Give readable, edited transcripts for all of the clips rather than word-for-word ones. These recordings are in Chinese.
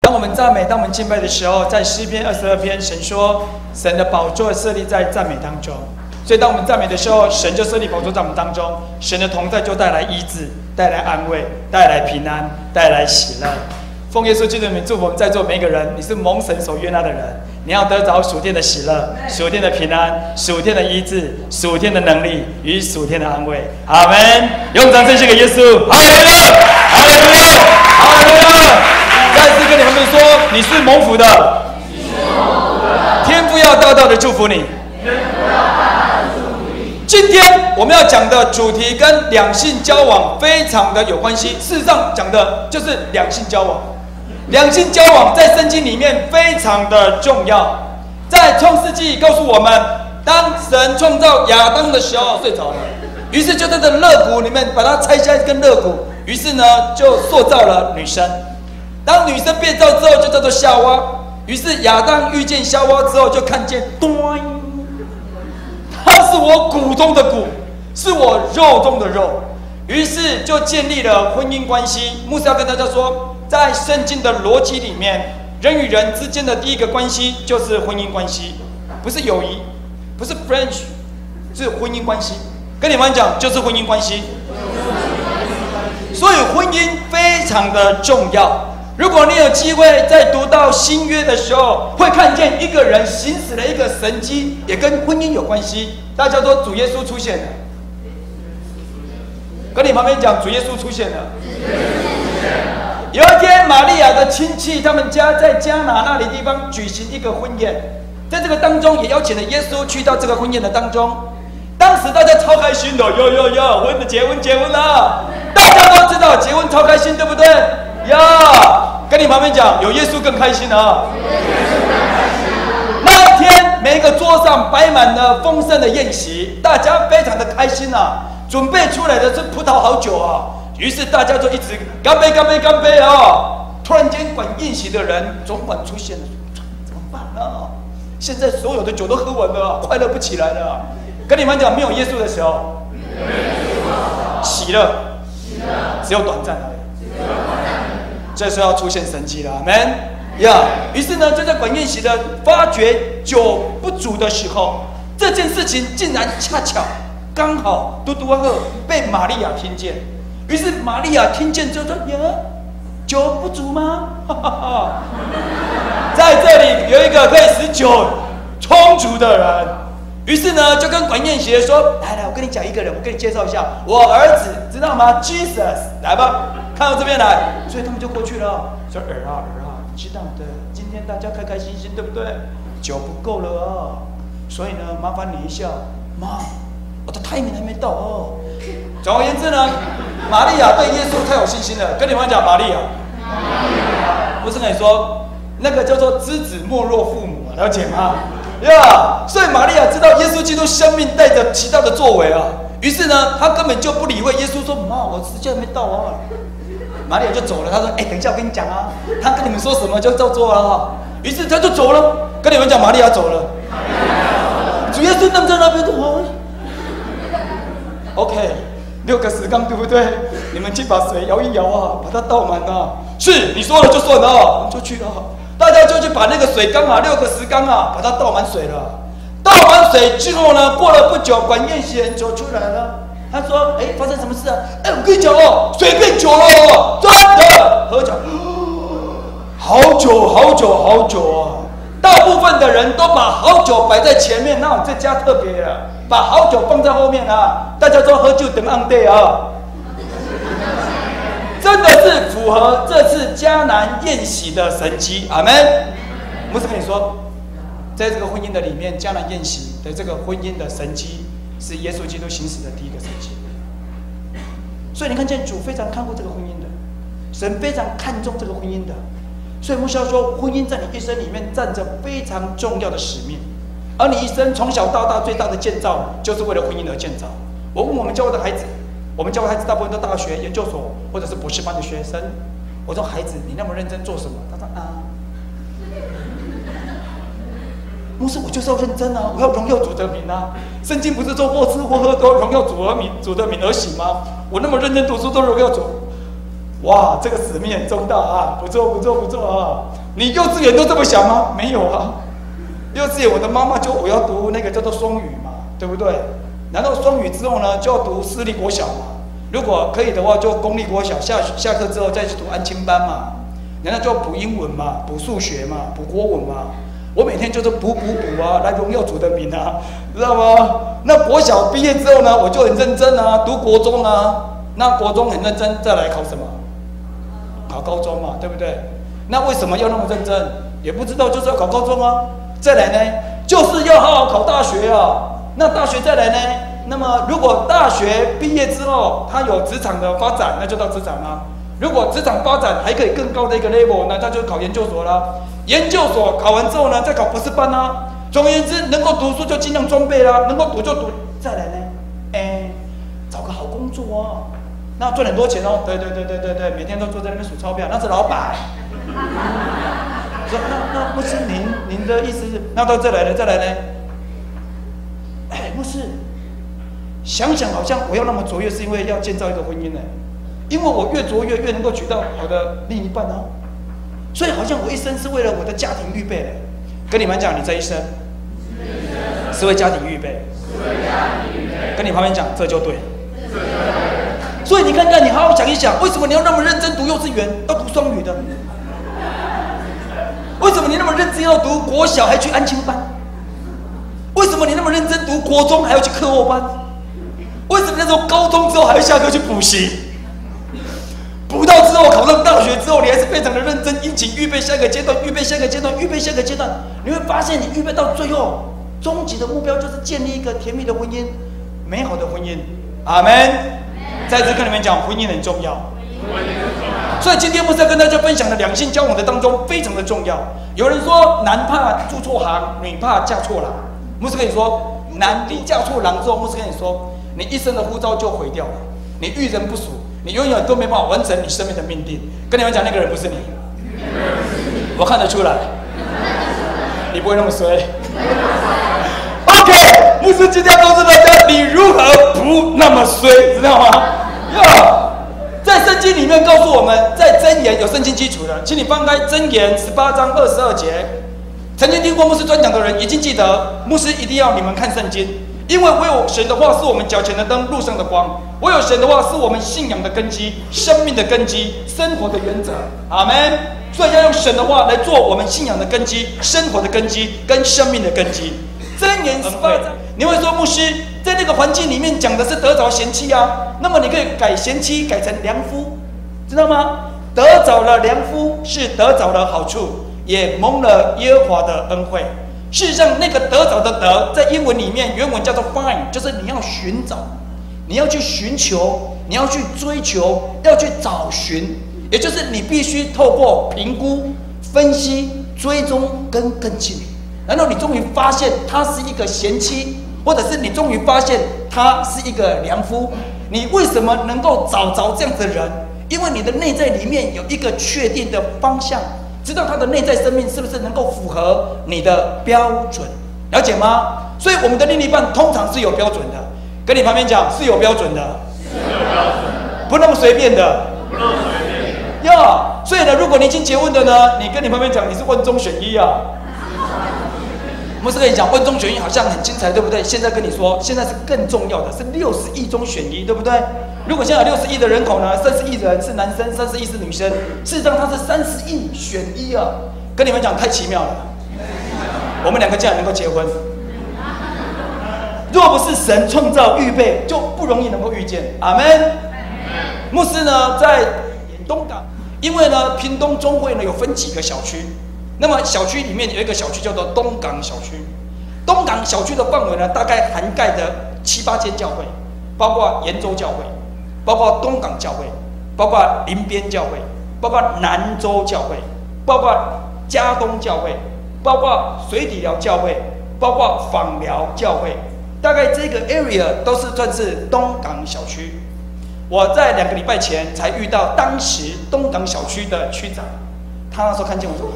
当我们赞美、当我们敬拜的时候，在诗篇22篇，神说，神的宝座设立在赞美当中。所以，当我们赞美的时候，神就设立宝座在我们当中，神的同在就带来医治、带来安慰、带来平安、带来喜乐。奉耶稣基督的名祝福我们在座每一个人，你是蒙神所悦纳的人，你要得着属天的喜乐、属天的平安、属天的医治、属天的能力与属天的安慰。阿门！用掌声献给耶稣！哈利路亚！哈利路亚！哈利路亚！再次跟你们说，你是蒙福的，天父要大大的祝福你。今天我们要讲的主题跟两性交往非常的有关系，事实上讲的就是两性交往。两性交往在圣经里面非常的重要。在创世纪告诉我们，当神创造亚当的时候睡着了，于是就在这肋骨里面把它拆下一根肋骨，于是呢就塑造了女生。当女生变造之后，就叫做夏娃。于是亚当遇见夏娃之后，就看见，她是我骨中的骨，是我肉中的肉。于是就建立了婚姻关系。牧师要跟大家说，在圣经的逻辑里面，人与人之间的第一个关系就是婚姻关系，不是友谊，不是 French， 是婚姻关系。跟你们讲，就是婚姻关系。所以婚姻非常的重要。如果你有机会在读到新约的时候，会看见一个人行使了一个神迹，也跟婚姻有关系。大家说主耶稣出现了，跟你旁边讲主耶稣出现了。有一天，玛利亚的亲戚他们家在迦拿那里地方举行一个婚宴，在这个当中也邀请了耶稣去到这个婚宴的当中。当时大家超开心的，结婚了！大家都知道结婚超开心，对不对？跟你旁边讲，有耶稣更开心啊！那一天，每一个桌上摆满了丰盛的宴席，大家非常的开心啊！准备出来的是葡萄好酒啊！于是大家就一直干杯，干杯，干杯啊！突然间，管宴席的人总管出现了，怎么办呢？现在所有的酒都喝完了，快乐不起来了。跟你们讲，没有耶稣的时候，喜乐只有短暂而已。这时候要出现神迹了，阿们呀！于是呢，就在管宴席的发觉酒不足的时候，这件事情竟然恰巧刚好嘟嘟喝被玛利亚听见。于是玛利亚听见之后说：“呀，酒不足吗？”在这里有一个可以使酒充足的人。于是呢，就跟管宴席的说：“来，我跟你讲一个人，我跟你介绍一下，我儿子，知道吗 ？Jesus， 来吧。”看到这边来，所以他们就过去了，说：“儿啊，知道的，今天大家开开心心，对不对？酒不够了啊，所以呢，麻烦你一下，妈，我的 timing 还没到哦。”总而言之呢，玛利亚对耶稣太有信心了。跟你们讲，玛利亚，不是跟你说那个叫做知子莫若父母，了解吗？所以玛利亚知道耶稣基督生命带着其他的作为啊，于是呢，他根本就不理会耶稣说：“妈，我时间还没到啊。”玛利亚就走了。他说：“等一下，我跟你讲啊，他跟你们说什么就照做啊。”于是他就走了。跟你们讲，玛利亚走了。主耶稣站在那边说：“OK， 6个石缸对不对？你们去把水摇一摇啊，把它倒满啊。是你说了就算了啊，我们就去了。大家就去把那个水缸啊，6个石缸啊，把它倒满水了。倒完水之后呢，过了不久，管宴席人走出来了。他说：“发生什么事啊？我跟你讲哦，水变酒了哦，真的，喝酒，好酒，好酒，好酒啊！大部分的人都把好酒摆在前面，那我这家特别了，把好酒放在后面啊。大家都喝酒等昂day啊，真的是符合这次迦南宴席的神迹。阿们。牧师跟你说，在这个婚姻的里面，迦南宴席的这个婚姻的神迹。”是耶稣基督行使的第一个神迹，所以你看见主非常看顾这个婚姻的，神非常看重这个婚姻的，所以牧师要说，婚姻在你一生里面占着非常重要的使命，而你一生从小到大最大的建造，就是为了婚姻而建造。我问我们教会的孩子，我们教会孩子大部分都大学、研究所或者是博士班的学生，我说孩子，你那么认真做什么？他说啊。牧师，我就是要认真啊！我要荣耀主的名啊！圣经不是说或吃或喝都荣耀主的名而行吗？我那么认真读书都荣耀主，哇，这个使命很重大啊！不错不错不错啊！你幼稚园都这么想吗？没有啊，幼稚园我的妈妈就我要读那个叫做双语嘛，对不对？然后双语之后呢，就要读私立国小嘛。如果可以的话，就公立国小下课之后再去读安亲班嘛。然后就补英文嘛，补数学嘛，补国文嘛。我每天就是补啊，来荣耀主的名啊，知道吗？那国小毕业之后呢，我就很认真啊，读国中啊。那国中很认真，再来考什么？考高中嘛，对不对？那为什么要那么认真？也不知道，就是要考高中啊。再来呢，就是要好好考大学啊。那大学再来呢？那么如果大学毕业之后，它有职场的发展，那就到职场啦。如果职场发展还可以更高的一个 level， 那就考研究所啦。研究所考完之后呢，再考博士班啦。总而言之，能够读书就尽量装备啦，能够读就读。再来呢，找个好工作啊。那赚很多钱哦，对，每天都坐在那边数钞票，那是老板。说那牧师您的意思是，那到再来呢？牧师，想想好像我要那么卓越，是因为要建造一个婚姻呢，因为我越卓越越能够娶到好的另一半啊，所以好像我一生是为了我的家庭预备的。跟你们讲，你这一生是为家庭预备，跟你旁边讲，这就对了。所以你看看，你好好想一想，为什么你要那么认真读幼稚园，要读双语的？为什么你那么认真要读国小，还去安亲班？为什么你那么认真读国中，还要去课后班？为什么那时候高中之后还要下课去补习？补到之后，考上大学之后，你还是非常的认真殷勤，预备下一个阶段，预备下一个阶段，预备下一个阶段。你会发现，你预备到最后，终极的目标就是建立一个甜蜜的婚姻，美好的婚姻。阿们。再次跟你们讲，婚姻很重要。所以今天牧师要跟大家分享的两性交往的当中非常的重要。有人说男怕住错行，女怕嫁错郎。牧师跟你说，男你嫁错郎之后，牧师跟你说，你一生的呼召就毁掉了，你遇人不淑，你永远都没办法完成你生命的命定。跟你们讲，那个人不是你，我看得出来，你不会那么衰。OK， 牧师今天要告诉大家，你如何不那么衰，知道吗？在圣经里面告诉我们，在箴言有圣经基础的，请你翻开箴言18章22节。曾经听过牧师专讲的人已经记得，牧师一定要你们看圣经，因为唯有神的话是我们脚前的灯，路上的光；唯有神的话是我们信仰的根基、生命的根基、生活的原则。阿们。所以要用神的话来做我们信仰的根基、生活的根基跟生命的根基。箴言18章，你会说牧师在那个环境里面讲的是得着贤妻啊，那么你可以改贤妻改成良夫，知道吗？得着了良夫是得着了好处，也蒙了耶和华的恩惠。事实上，那个得着的得，在英文里面原文叫做 find， 就是你要寻找，你要去寻求，你要去追求，要去找寻，也就是你必须透过评估、分析、追踪跟跟进。然后你终于发现他是一个贤妻，或者是你终于发现他是一个良夫。你为什么能够找着这样的人？因为你的内在里面有一个确定的方向，知道他的内在生命是不是能够符合你的标准，了解吗？所以我们的另一半通常是有标准的，跟你旁边讲是有标准的，不那么随便的，所以呢，如果你已经结婚的呢，你跟你旁边讲你是万中选一啊。牧师跟你讲，万中选一好像很精彩，对不对？现在跟你说，现在是更重要的，是60亿中选一，对不对？如果现在有60亿的人口呢，30亿人是男生，30亿是女生，事实上他是30亿选一啊！跟你们讲，太奇妙了，我们两个竟然能够结婚。若不是神创造预备，就不容易能够遇见。阿们。牧师呢，在东港，因为呢，屏东中会呢有分几个小区。那么小区里面有一个小区叫做东港小区，东港小区的范围呢，大概涵盖的7、8间教会，包括延州教会，包括东港教会，包括林边教会，包括南州教会，包括嘉东教会，包括水底寮教会，包括枋寮教会，大概这个 area 都是算是东港小区。我在2个礼拜前才遇到当时东港小区的区长，他那时候看见我说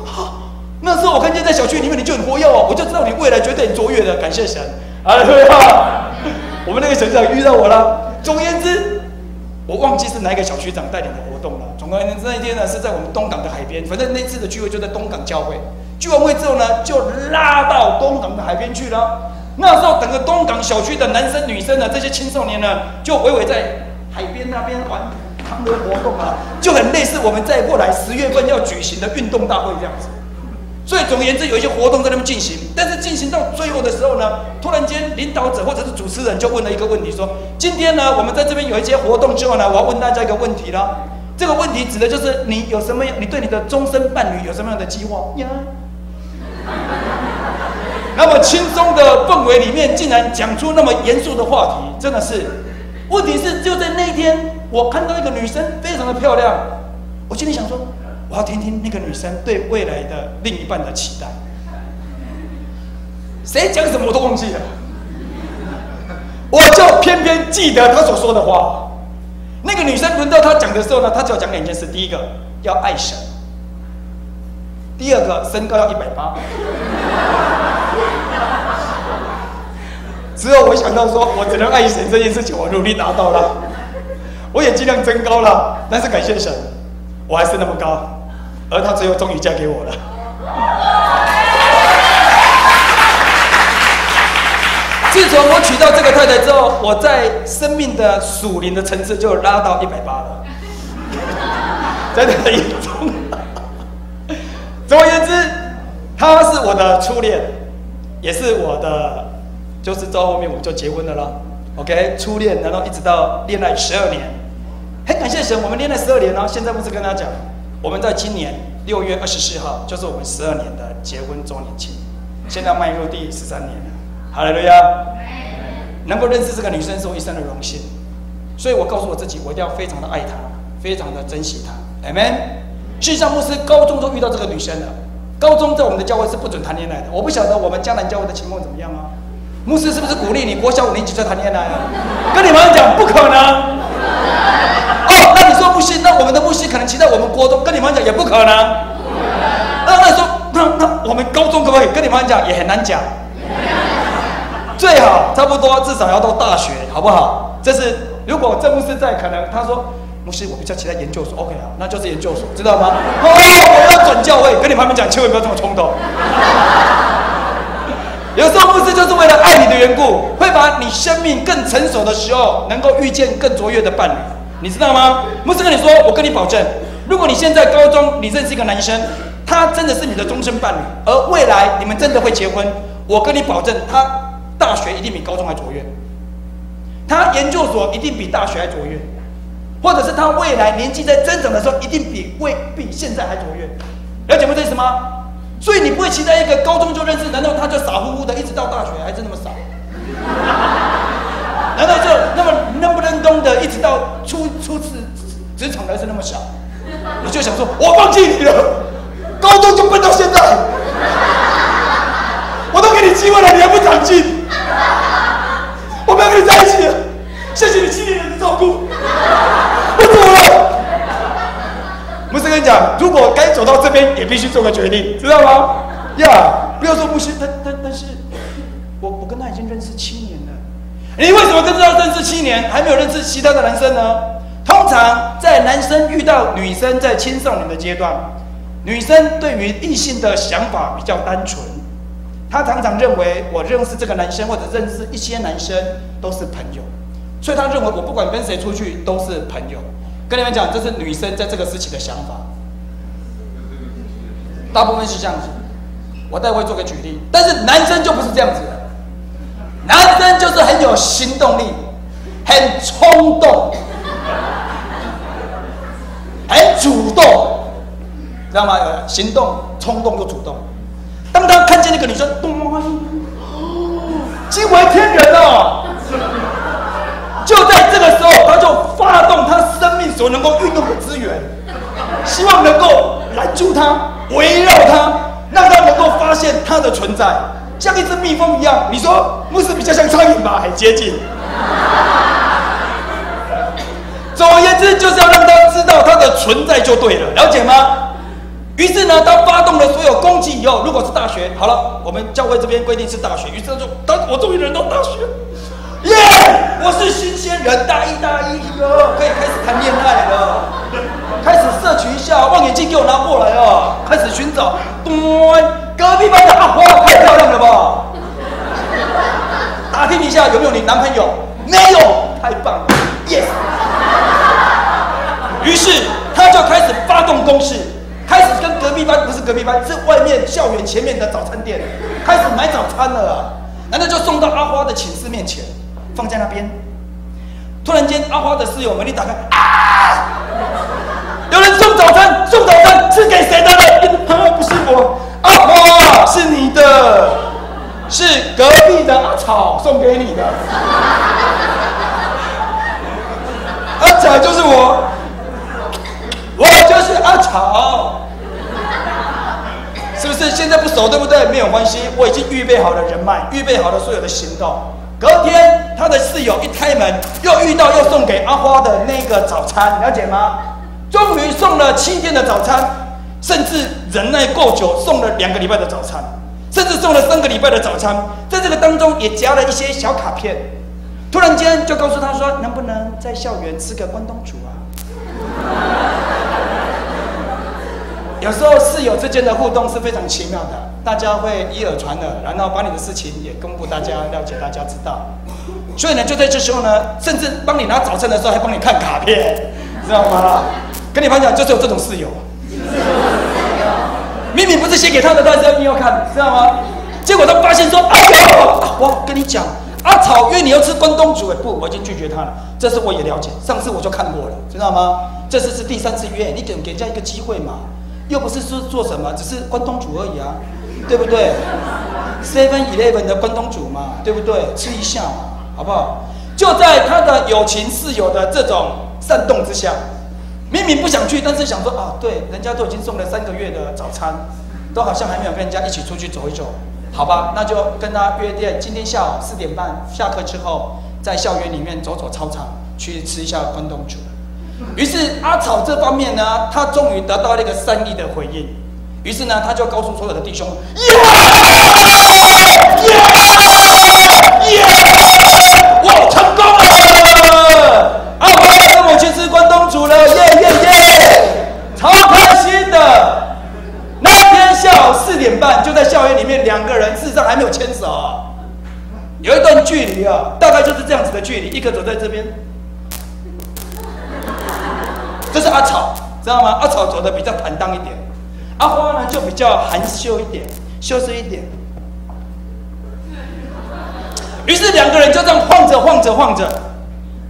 那时候我看见在小区里面你就很活跃哦，我就知道你未来绝对很卓越的，感谢神，哈利路亚！我们那个神长遇到我了。总而言之，我忘记是哪一个小区长带领的活动了。总而言之，那一天呢是在我们东港的海边，反正那次的聚会就在东港教会。聚完会之后呢，就拉到东港的海边去了。那时候整个东港小区的男生女生呢，这些青少年呢，就围在海边那边玩康乐活动啊，就很类似我们再过来10月份要举行的运动大会这样子。所以总而言之，有一些活动在那边进行，但是进行到最后的时候呢，突然间领导者或者是主持人就问了一个问题，说：今天呢，我们在这边有一些活动之后呢，我要问大家一个问题啦。这个问题指的就是你有什么样，你对你的终身伴侣有什么样的计划呀？那么轻松的氛围里面，竟然讲出那么严肃的话题，真的是。问题是就在那一天，我看到一个女生非常的漂亮，我心里想说，我要听听那个女生对未来的另一半的期待。谁讲什么我都忘记了，我就偏偏记得她所说的话。那个女生轮到她讲的时候呢，她就要讲2件事：第一个要爱神，第二个身高要180。之后我想到说，我只能爱神这件事情，我努力达到了，我也尽量增高了，但是感谢神，我还是那么高，而她最后终于嫁给我了。自从我娶到这个太太之后，我在生命的属灵的层次就拉到180了，真的很严重。总而言之，她是我的初恋，也是我的。就是到后面我们就结婚了啦 ，OK， 初恋，然后一直到恋爱12年，很感谢神，我们恋爱12年呢。现在牧师跟他讲，我们在今年6月24号，就是我们12年的结婚周年庆，现在迈入第13年了，哈利路亚！能够认识这个女生是我一生的荣幸，所以我告诉我自己，我一定要非常的爱她，非常的珍惜她 ，Amen。事实上，牧师高中就遇到这个女生了，高中在我们的教会是不准谈恋爱的，我不晓得我们江南教会的情况怎么样啊？牧师是不是鼓励你国小5年级就谈恋爱啊？跟你们讲不可能。哦，那你说牧师，那我们的牧师可能期待我们国中，跟你们讲也不可能。那你说，那我们高中可不可以？跟你们讲也很难讲。最好差不多至少要到大学，好不好？这是如果郑牧师在，可能他说牧师我比较期待研究所 ，OK 啊，那就是研究所，知道吗？哦，我要转教会，跟你们讲千万不要这么冲动。有时候牧师就是为了爱你的缘故，会把你生命更成熟的时候，能够遇见更卓越的伴侣，你知道吗？牧师跟你说，我跟你保证，如果你现在高中你认识一个男生，他真的是你的终身伴侣，而未来你们真的会结婚，我跟你保证，他大学一定比高中还卓越，他研究所一定比大学还卓越，或者是他未来年纪在增长的时候，一定比现在还卓越，了解不这意思吗？所以你不会期待一个高中就认识，难道他就傻乎乎的一直到大学还是那么傻？难道就那么认东的一直到初次职场还是那么小？你就想说，我放弃你了，高中就笨到现在，我都给你机会了，你还不长进，我不要跟你在一起了，谢谢你7年的照顾，我走了。牧师跟你讲，如果该走到这边，也必须做个决定，知道吗？呀，不要说牧师，但是我跟他已经认识7年了。你为什么跟他认识7年，还没有认识其他的男生呢？通常在男生遇到女生在青少年的阶段，女生对于异性的想法比较单纯，她常常认为我认识这个男生或者认识一些男生都是朋友，所以她认为我不管跟谁出去都是朋友。跟你们讲，这是女生在这个时期的想法，大部分是这样子。我待会做个举例，但是男生就不是这样子的，男生就是很有行动力，很冲动，很主动，知道吗？行动、冲动又主动。当他看见那个女生，惊为天人哦！就在这个时候，他就发动他生命所能够运用的资源，希望能够拦住他、围绕他，让他能够发现他的存在，像一只蜜蜂一样。你说牧师比较像苍蝇吧？很接近。总而言之，就是要让他知道他的存在就对了，了解吗？于是呢，他发动了所有攻击以后，如果是大学，好了，我们教会这边规定是大学，于是我终于忍到大学。耶！我是新鲜人，大一哟，可以开始谈恋爱了，开始摄取一下，望远镜给我拿过来哦，开始寻找。隔壁班的阿花太漂亮了吧？打听一下有没有你男朋友？没有，太棒了 ，yes。于是他就开始发动攻势，开始跟隔壁班不是隔壁班，是外面校园前面的早餐店开始买早餐了啊。然后就送到阿花的寝室面前，放在那边。突然间，阿花的室友门一打开，啊！有人送早餐，送早餐是给谁的呢？不是我，阿花是你的，是隔壁的阿草送给你的。阿草就是我，我就是阿草。是不是现在不熟，对不对？没有关系，我已经预备好了人脉，预备好了所有的行动。隔天，他的室友一开门，又遇到又送给阿花的那个早餐，了解吗？终于送了7天的早餐，甚至忍耐够久，送了2个礼拜的早餐，甚至送了3个礼拜的早餐。在这个当中也夹了一些小卡片。突然间就告诉他说，能不能在校园吃个关东煮啊？有时候室友之间的互动是非常奇妙的，大家会以耳传耳，然后把你的事情也公布大家了解，大家知道。所以呢，就在这时候呢，甚至帮你拿早餐的时候还帮你看卡片，知道吗？跟你分享，就是有这种室友。明明不是写给他的，但是要硬要看，知道吗？结果他发现说，哎呦，我跟你讲，阿草约你要吃关东煮，不，我已经拒绝他了。这次我也了解，上次我就看过了，知道吗？这次是第3次约，你给人家一个机会嘛。又不是说做什么，只是关东煮而已啊，对不对 ？7-Eleven 的关东煮嘛，对不对？吃一下嘛，好不好？就在他的友情室友的这种煽动之下，明明不想去，但是想说啊，对，人家都已经送了3个月的早餐，都好像还没有跟人家一起出去走一走，好吧？那就跟他约定，今天下午4点半下课之后，在校园里面走走操场，去吃一下关东煮。于是阿草这方面呢，他终于得到了一个善意的回应。于是呢，他就告诉所有的弟兄：我成功了！阿花跟我去吃关东煮了，超开心的。那天下午4点半，就在校园里面，2个人事实上还没有牵手，有一段距离啊，大概就是这样子的距离，一个走在这边。这是阿草，知道吗？阿草走的比较坦荡一点，阿花呢就比较含羞一点，羞涩一点。于是2个人就这样晃着，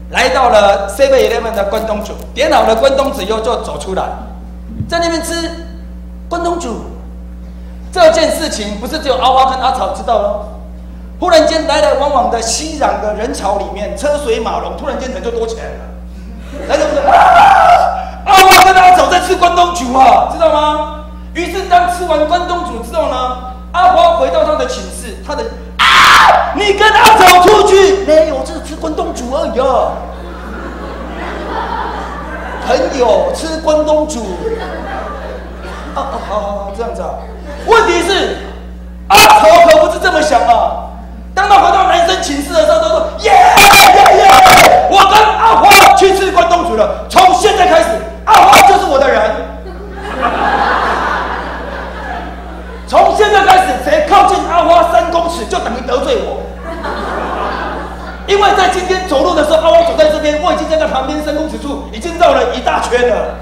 来到了 7-Eleven 的关东煮，点好了关东煮以后就走出来，在那边吃关东煮。这件事情不是只有阿花跟阿草知道咯。忽然间来来往往的熙攘的人潮里面，车水马龙，突然间人就多起来了。来就是阿花跟阿草在吃关东煮啊，知道吗？于是当吃完关东煮之后呢，阿花回到他的寝室，他的你跟阿草出去？没有，这是吃关东煮而已啊。朋友吃关东煮，好，这样子啊。问题是阿草可不是这么想啊。当他回到男生寝室的时候，他说：耶！我跟阿花去吃关东煮了。从现在开始，阿花就是我的人。从现在开始，谁靠近阿花3公尺，就等于得罪我。因为在今天走路的时候，阿花走在这边，我已经在他旁边3公尺处，已经绕了一大圈了。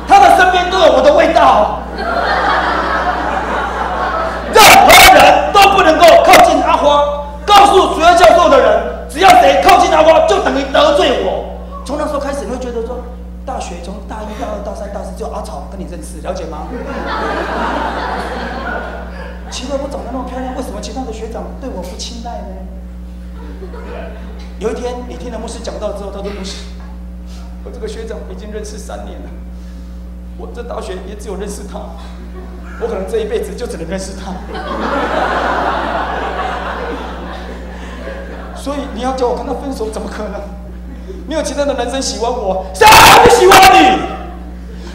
他的身边都有我的味道。任何人都不能够靠近阿花。告诉主要教授的人，只要谁靠近阿花，就等于得罪我。从那时候开始，你会觉得说，大学从大1、大2、大3、大4，只有阿草跟你认识，了解吗？奇怪，我长得那么漂亮，为什么其他的学长对我不青睐呢？有一天，你听了牧师讲道之后，他说：“牧师，我这个学长已经认识3年了，我这大学也只有认识他，我可能这一辈子就只能认识他。所以你要叫我跟他分手，怎么可能？没有其他的男生喜欢我，谁会喜欢你？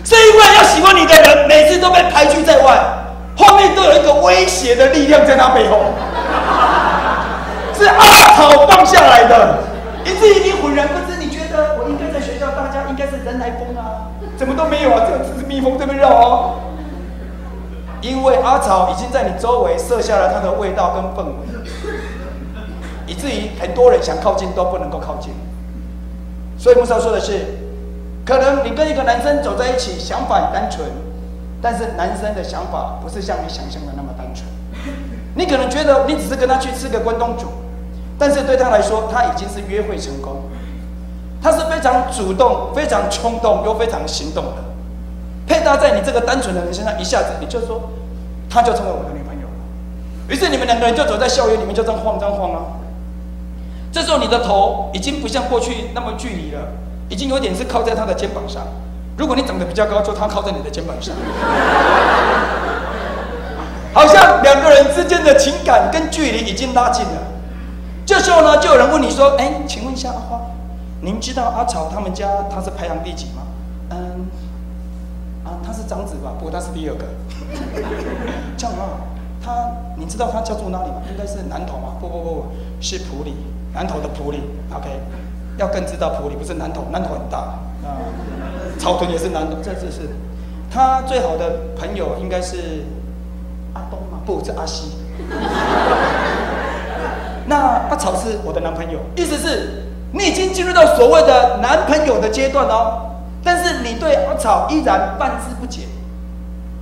是因为要喜欢你的人，每次都被排拒在外，后面都有一个威胁的力量在他背后。是阿草放下来的，以至于你浑然不知。你觉得我应该在学校，大家应该是人来疯啊，怎么都没有啊？这只是蜜蜂这边绕哦。因为阿草已经在你周围设下了它的味道跟氛围，以至于很多人想靠近都不能够靠近。所以牧师要说的是，可能你跟一个男生走在一起，想法很单纯，但是男生的想法不是像你想象的那么单纯。你可能觉得你只是跟他去吃个关东煮，但是对他来说，他已经是约会成功。他是非常主动、非常冲动又非常行动的。配搭在你这个单纯的人身上，一下子你就说，她就成为我的女朋友了。于是你们两个人就走在校园里面，就这样晃啊。这时候你的头已经不像过去那么距离了，已经有点是靠在她的肩膀上。如果你长得比较高，就她靠在你的肩膀上，好像两个人之间的情感跟距离已经拉近了。这时候呢，就有人问你说：“哎，请问一下阿花，您知道阿草他们家他是排行第几吗？”他是长子吧？不，他是第二个。这样啊，你知道他家住哪里吗？应该是南投吗？不，是埔里，南投的埔里。OK， 要更知道埔里不是南投，南投很大啊。草屯也是南投，这是他最好的朋友应该是阿东吗？不，是阿西。那阿草是我的男朋友，意思是你已经进入到所谓的男朋友的阶段哦。但是你对阿草依然半知不解，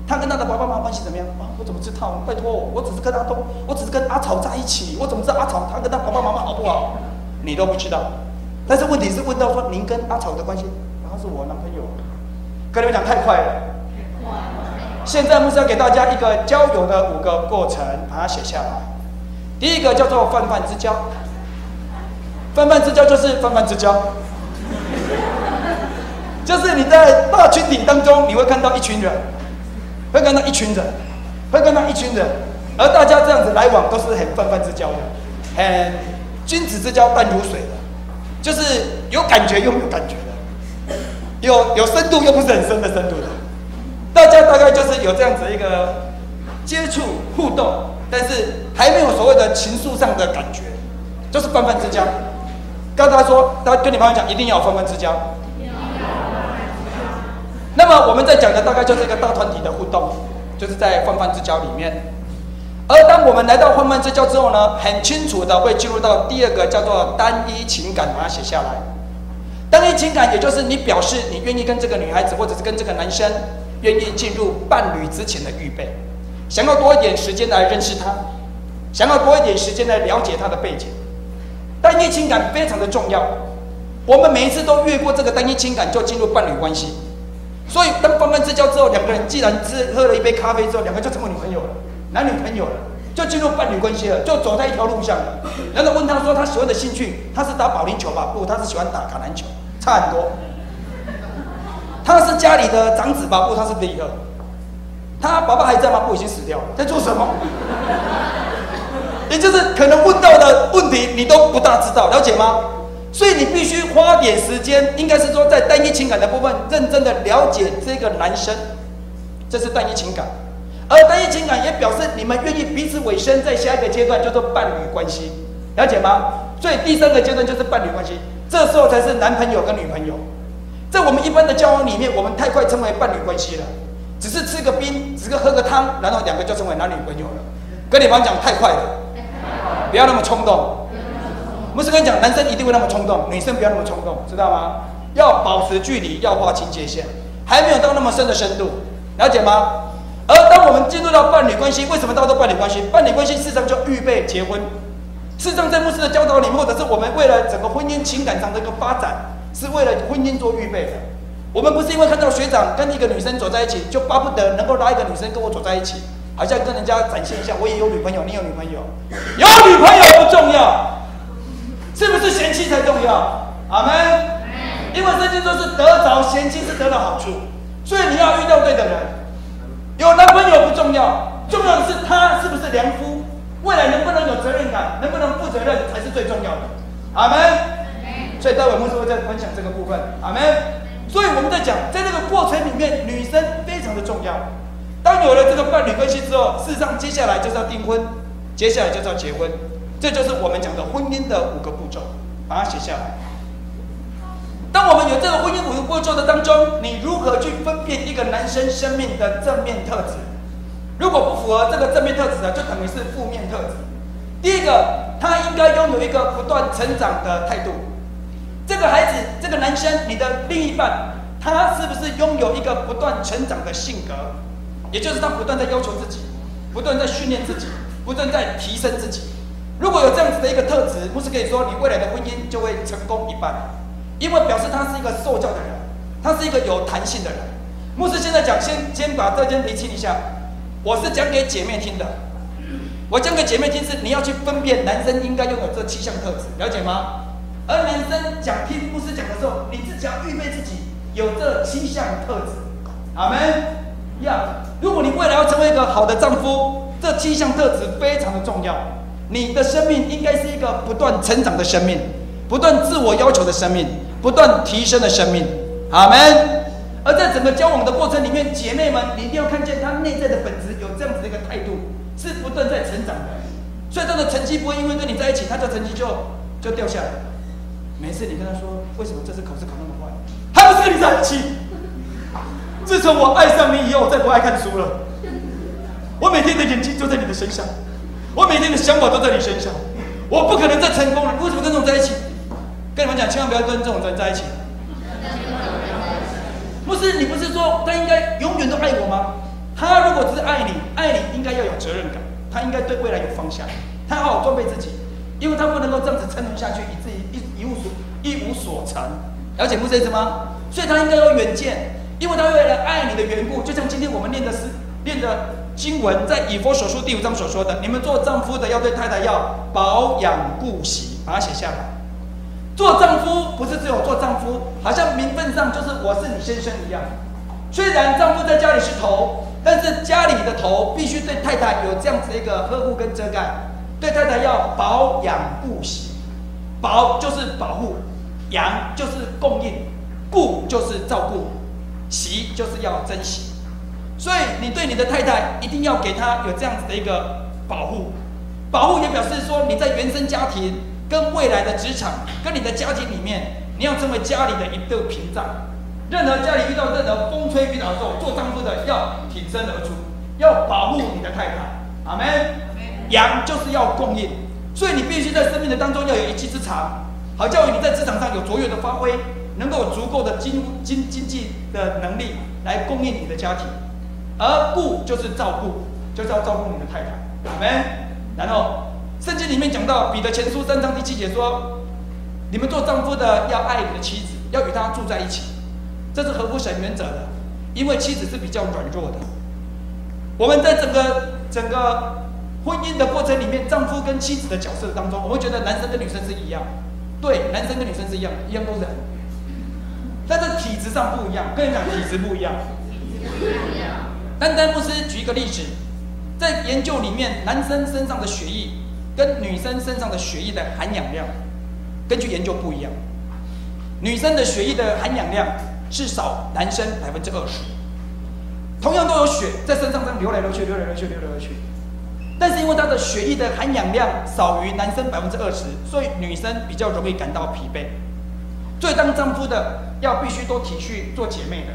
他跟他的爸爸妈妈关系怎么样啊？我怎么知道？拜托我只是跟阿草在一起，我怎么知道阿草他跟他爸爸妈妈好不好？你都不知道。但是问题是问到说您跟阿草的关系，他是我男朋友，跟你们讲太快了。现在牧师要给大家一个交友的5个过程，把它写下来。第一个叫做泛泛之交，泛泛之交就是泛泛之交。就是你在大群体当中，你会看到一群人，而大家这样子来往都是很泛泛之交的，很君子之交淡如水的，就是有感觉又没有感觉的，有深度又不是很深的深度的，大家大概就是有这样子一个接触互动，但是还没有所谓的情愫上的感觉，就是泛泛之交。刚才说，他跟你朋友讲，一定要有泛泛之交。那么我们在讲的大概就是一个大团体的互动，就是在泛泛之交里面。而当我们来到泛泛之交之后呢，很清楚的会进入到第二个叫做单一情感，把它写下来。单一情感也就是你表示你愿意跟这个女孩子或者是跟这个男生愿意进入伴侣之前的预备，想要多一点时间来认识他，想要多一点时间来了解他的背景。单一情感非常的重要，我们每一次都越过这个单一情感就进入伴侣关系。所以，当泛泛之交之后，两个人既然喝了一杯咖啡之后，两个就成为女朋友了，男女朋友了，就进入伴侣关系了，就走在一条路上了。然后问他说他喜欢的兴趣，他是打保龄球吧？不，他是喜欢打橄榄球，差很多。他是家里的长子吧？不，他是第二。他爸爸还在吗？不，已经死掉了，在做什么？也就是可能问到的问题你都不大知道，了解吗？所以你必须花点时间，应该是说在单一情感的部分，认真的了解这个男生，这是单一情感。而单一情感也表示你们愿意彼此委身，在下一个阶段叫做伴侣关系，了解吗？所以第3个阶段就是伴侣关系，这时候才是男朋友跟女朋友。在我们一般的交往里面，我们太快成为伴侣关系了，只是吃个冰，只是喝个汤，然后两个就成为男女朋友了。跟你们讲太快了，不要那么冲动。不是跟你讲，男生一定会那么冲动，女生不要那么冲动，知道吗？要保持距离，要划清界限，还没有到那么深的深度，了解吗？而当我们进入到伴侣关系，为什么叫做伴侣关系？伴侣关系事实上就预备结婚。事实上，在牧师的教导里面，或者是我们为了整个婚姻情感上的一个发展，是为了婚姻做预备的。我们不是因为看到学长跟一个女生走在一起，就巴不得能够拉一个女生跟我走在一起，好像跟人家展现一下，我也有女朋友，你有女朋友，有女朋友不重要。是不是贤妻才重要？阿们。因为圣经说是得着贤妻是得到好处，所以你要遇到对的人。有男朋友不重要，重要的是他是不是良夫，未来能不能有责任感，能不能负责任才是最重要的。阿们。所以待会牧师会再分享这个部分。阿们。所以我们在讲，在这个过程里面，女生非常的重要。当有了这个伴侣关系之后，事实上接下来就是要订婚，接下来就是要结婚。这就是我们讲的婚姻的5个步骤，把它写下来。当我们有这个婚姻5个步骤的当中，你如何去分辨一个男生生命的正面特质？如果不符合这个正面特质的，就等于是负面特质。第一个，他应该拥有一个不断成长的态度。这个孩子，这个男生，你的另一半，他是不是拥有一个不断成长的性格？也就是他不断在要求自己，不断在训练自己，不断在提升自己。如果有这样子的一个特质，牧师可以说，你未来的婚姻就会成功一半。因为表示他是一个受教的人，他是一个有弹性的人。牧师现在讲，先把这件厘清一下。我是讲给姐妹听的，我讲给姐妹听是你要去分辨男生应该拥有这7项特质，了解吗？而男生讲听牧师讲的时候，你自己要预备自己有这7项特质。阿们呀！如果你未来要成为一个好的丈夫，这7项特质非常的重要。你的生命应该是一个不断成长的生命，不断自我要求的生命，不断提升的生命。阿们。而在整个交往的过程里面，姐妹们，你一定要看见他内在的本质有这样子的一个态度，是不断在成长的。所以他的成绩不会因为跟你在一起，他的成绩就掉下来。每次你跟他说，为什么这次考试考那么坏？他不是跟你在一起。自从我爱上你以后，我再不爱看书了。我每天的眼睛就在你的身上，我每天的想法都在你身上。我不可能再成功了，为什么跟这种在一起？跟你们讲，千万不要跟这种人在一起。不是，你不是说他应该永远都爱我吗？他如果只是爱你应该要有责任感，他应该对未来有方向，他好好装备自己，因为他不能够这样子沉沦下去，以至于一无所成。了解牧师意思吗？所以他应该有远见，因为他为了爱你的缘故，就像今天我们念的经文，在以弗所书第5章所说的，你们做丈夫的要对太太要保养顾惜，把它写下来。做丈夫不是只有做丈夫，好像名分上就是我是你先生一样。虽然丈夫在家里是头，但是家里的头必须对太太有这样子的一个呵护跟遮盖，对太太要保养顾惜。保就是保护，养就是供应，顾就是照顾，惜就是要珍惜。所以你对你的太太一定要给她有这样子的一个保护。保护也表示说你在原生家庭跟未来的职场，跟你的家庭里面，你要成为家里的一道屏障。任何家里遇到任何风吹雨打的时候，做丈夫的要挺身而出，要保护你的太太。阿们。养就是要供应，所以你必须在生命的当中要有一技之长，好叫你在职场上有卓越的发挥，能够有足够的经济的能力来供应你的家庭。而顾就是照顾，就是要照顾你的太太。阿们。然后圣经里面讲到彼得前书3章第7节说，你们做丈夫的要爱你的妻子，要与她住在一起，这是合乎神原则的，因为妻子是比较软弱的。我们在整个婚姻的过程里面，丈夫跟妻子的角色当中，我会觉得男生跟女生是一样，对，男生跟女生是一样都是人，但是体质上不一样。跟你讲，体质不一样。丹牧师举一个例子，在研究里面，男生身上的血液跟女生身上的血液的含氧量，根据研究不一样。女生的血液的含氧量是少男生20%，同样都有血在身上这样流来流去，但是因为她的血液的含氧量少于男生20%，所以女生比较容易感到疲惫。所以当丈夫的要必须多体恤做姐妹的，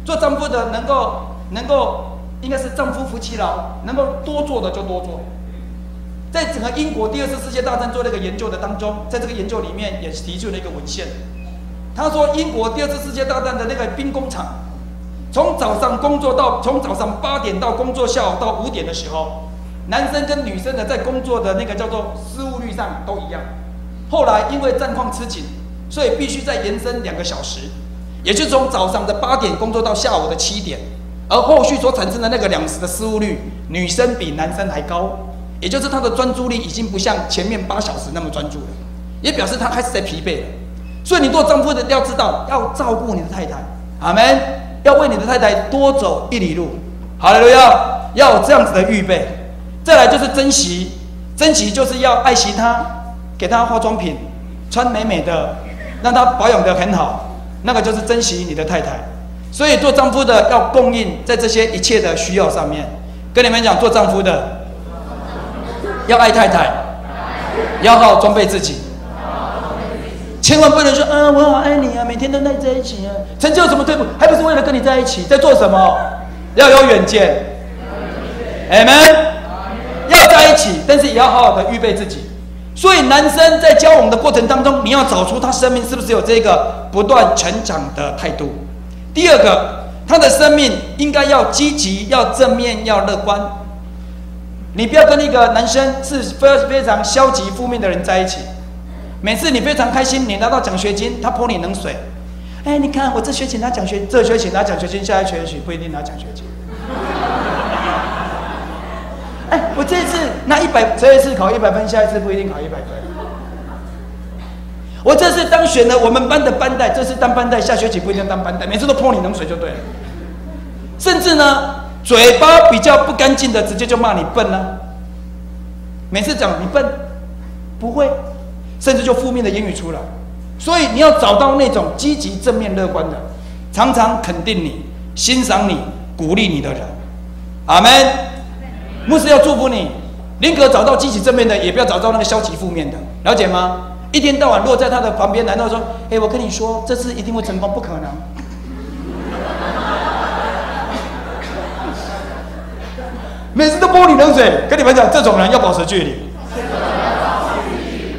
做丈夫的能够应该是丈夫夫妻劳，能够多做的就多做。在整个英国第2次世界大战做那个研究的当中，在这个研究里面也提出了一个文献，他说英国第2次世界大战的那个兵工厂，从早上8点到工作下午到5点的时候，男生跟女生的在工作的那个叫做失误率上都一样。后来因为战况吃紧，所以必须再延伸2个小时，也就是从早上的8点工作到下午的7点。而后续所产生的那个2时的失误率，女生比男生还高，也就是她的专注力已经不像前面8小时那么专注了，也表示她开始在疲惫了。所以你做丈夫的要知道，要照顾你的太太，阿们，要为你的太太多走1里路，哈利路亚，要有这样子的预备。再来就是珍惜，珍惜就是要爱惜她，给她化妆品，穿美美的，让她保养得很好，那个就是珍惜你的太太。所以做丈夫的要供应在这些一切的需要上面。跟你们讲，做丈夫的要爱太太，要好好装备自己。千万不能说啊，我好爱你啊，每天都在一起啊，成就什么退步，还不是为了跟你在一起，在做什么？要有远见。Amen。要在一起，但是也要好好的预备自己。所以男生在交往的过程当中，你要找出他生命是不是有这个不断成长的态度。第二个，他的生命应该要积极、要正面、要乐观。你不要跟一个男生是非常消极、负面的人在一起。每次你非常开心，你拿到奖学金，他泼你冷水。哎，你看我这学期拿奖学，这学期拿奖学金，下一学期不一定拿奖学金。哎，我这一次拿100，这一次考100分，下一次不一定考100分。我这次当选了我们班的班代，这次当班代，下学期不一定当班代，每次都泼你冷水就对了。甚至呢，嘴巴比较不干净的，直接就骂你笨了。每次讲你笨，不会，甚至就负面的言语出来。所以你要找到那种积极、正面、乐观的，常常肯定你、欣赏你、鼓励你的人。阿们。牧师要祝福你，宁可找到积极正面的，也不要找到那个消极负面的，了解吗？一天到晚落在他的旁边，难道说，哎，我跟你说，这次一定会成功？不可能。每次都泼你冷水，跟你们讲，这种人要保持距离。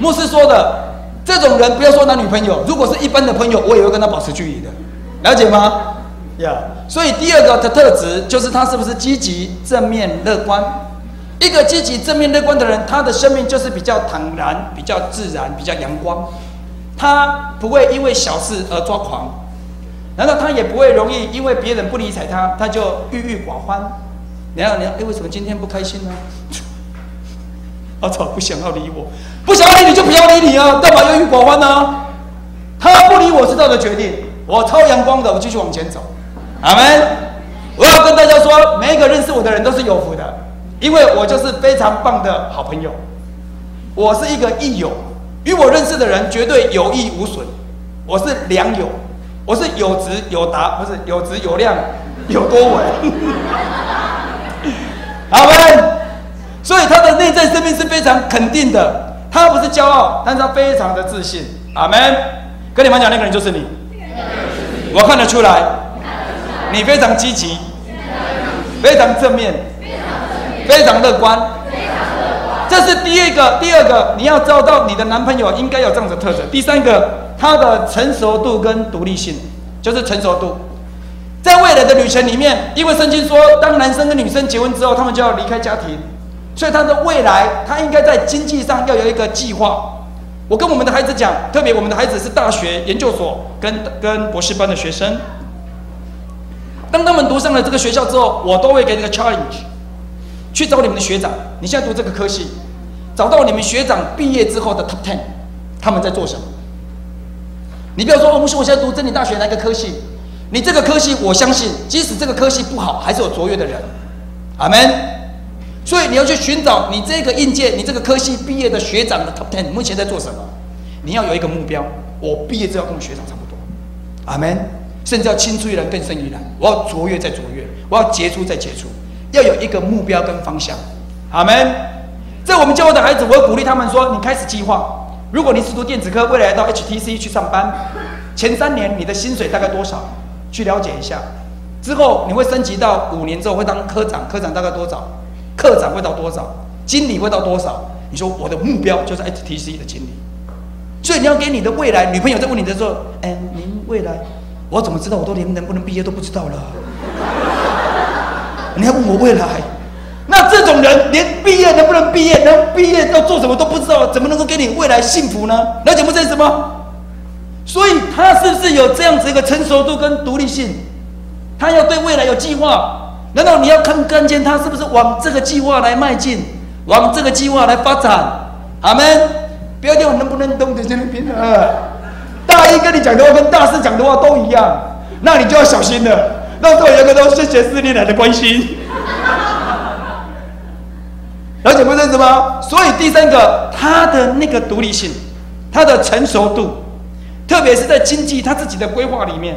牧师说的，这种人不要说男女朋友，如果是一般的朋友，我也会跟他保持距离的，了解吗？所以第二个的特质就是他是不是积极、正面、乐观。一个积极、正面、乐观的人，他的生命就是比较坦然、比较自然、比较阳光。他不会因为小事而抓狂，难道他也不会容易因为别人不理睬他，他就郁郁寡欢？你要，哎，为什么今天不开心呢？我操，不想要理我，不想要理你就不要理你啊，干嘛郁郁寡欢呢？他不理我是他的决定，我超阳光的，我继续往前走。阿们！我要跟大家说，每一个认识我的人都是有福的，因为我就是非常棒的好朋友。我是一个益友，与我认识的人绝对有益无损。我是良友，我是有质有达，不是有质有量，有多稳。阿们！所以他的内在生命是非常肯定的，他不是骄傲，但是他非常的自信。阿们！跟你们讲，那个人就是你，我看得出来。你非常积极，非常正面，非常乐观，这是第二个，你要找到你的男朋友应该有这样的特质。第三个，他的成熟度跟独立性，就是成熟度。在未来的旅程里面，因为圣经说，当男生跟女生结婚之后，他们就要离开家庭，所以他的未来，他应该在经济上要有一个计划。我跟我们的孩子讲，特别我们的孩子是大学、研究所跟博士班的学生。当他们读上了这个学校之后，我都会给这个 challenge， 去找你们的学长。你现在读这个科系，找到你们学长毕业之后的 top 10， 他们在做什么？你不要说哦，牧师，我现在读真理大学哪个科系？你这个科系，我相信，即使这个科系不好，还是有卓越的人。阿们。所以你要去寻找你这个应届、你这个科系毕业的学长的 top 10， 目前在做什么？你要有一个目标，我毕业之后跟我学长差不多。阿们。甚至要青出于蓝更胜于蓝，我要卓越再卓越，我要杰出再杰出，要有一个目标跟方向。阿们。在我们教会的孩子，我会鼓励他们说：你开始计划，如果你是读电子科，未来到 HTC 去上班，前3年你的薪水大概多少？去了解一下。之后你会升级到5年之后会当科长，科长大概多少？科长会到多少？经理会到多少？你说我的目标就是 HTC 的经理。所以你要给你的未来女朋友在问你的时候，您未来？我怎么知道？我都连能不能毕业都不知道了。你还问我未来？那这种人连毕业能不能毕业，能毕业要做什么都不知道，怎么能够给你未来幸福呢？了解不这意思吗？所以他是不是有这样子一个成熟度跟独立性？他要对未来有计划。难道你要看见他是不是往这个计划来迈进，往这个计划来发展？阿们！不要叫我能不能懂得在那边大一跟你讲的话跟大四讲的话都一样，那你就要小心了。到时候有个都谢谢4年来的关心，了解不认识吗？所以第三个，他的那个独立性，他的成熟度，特别是在经济他自己的规划里面，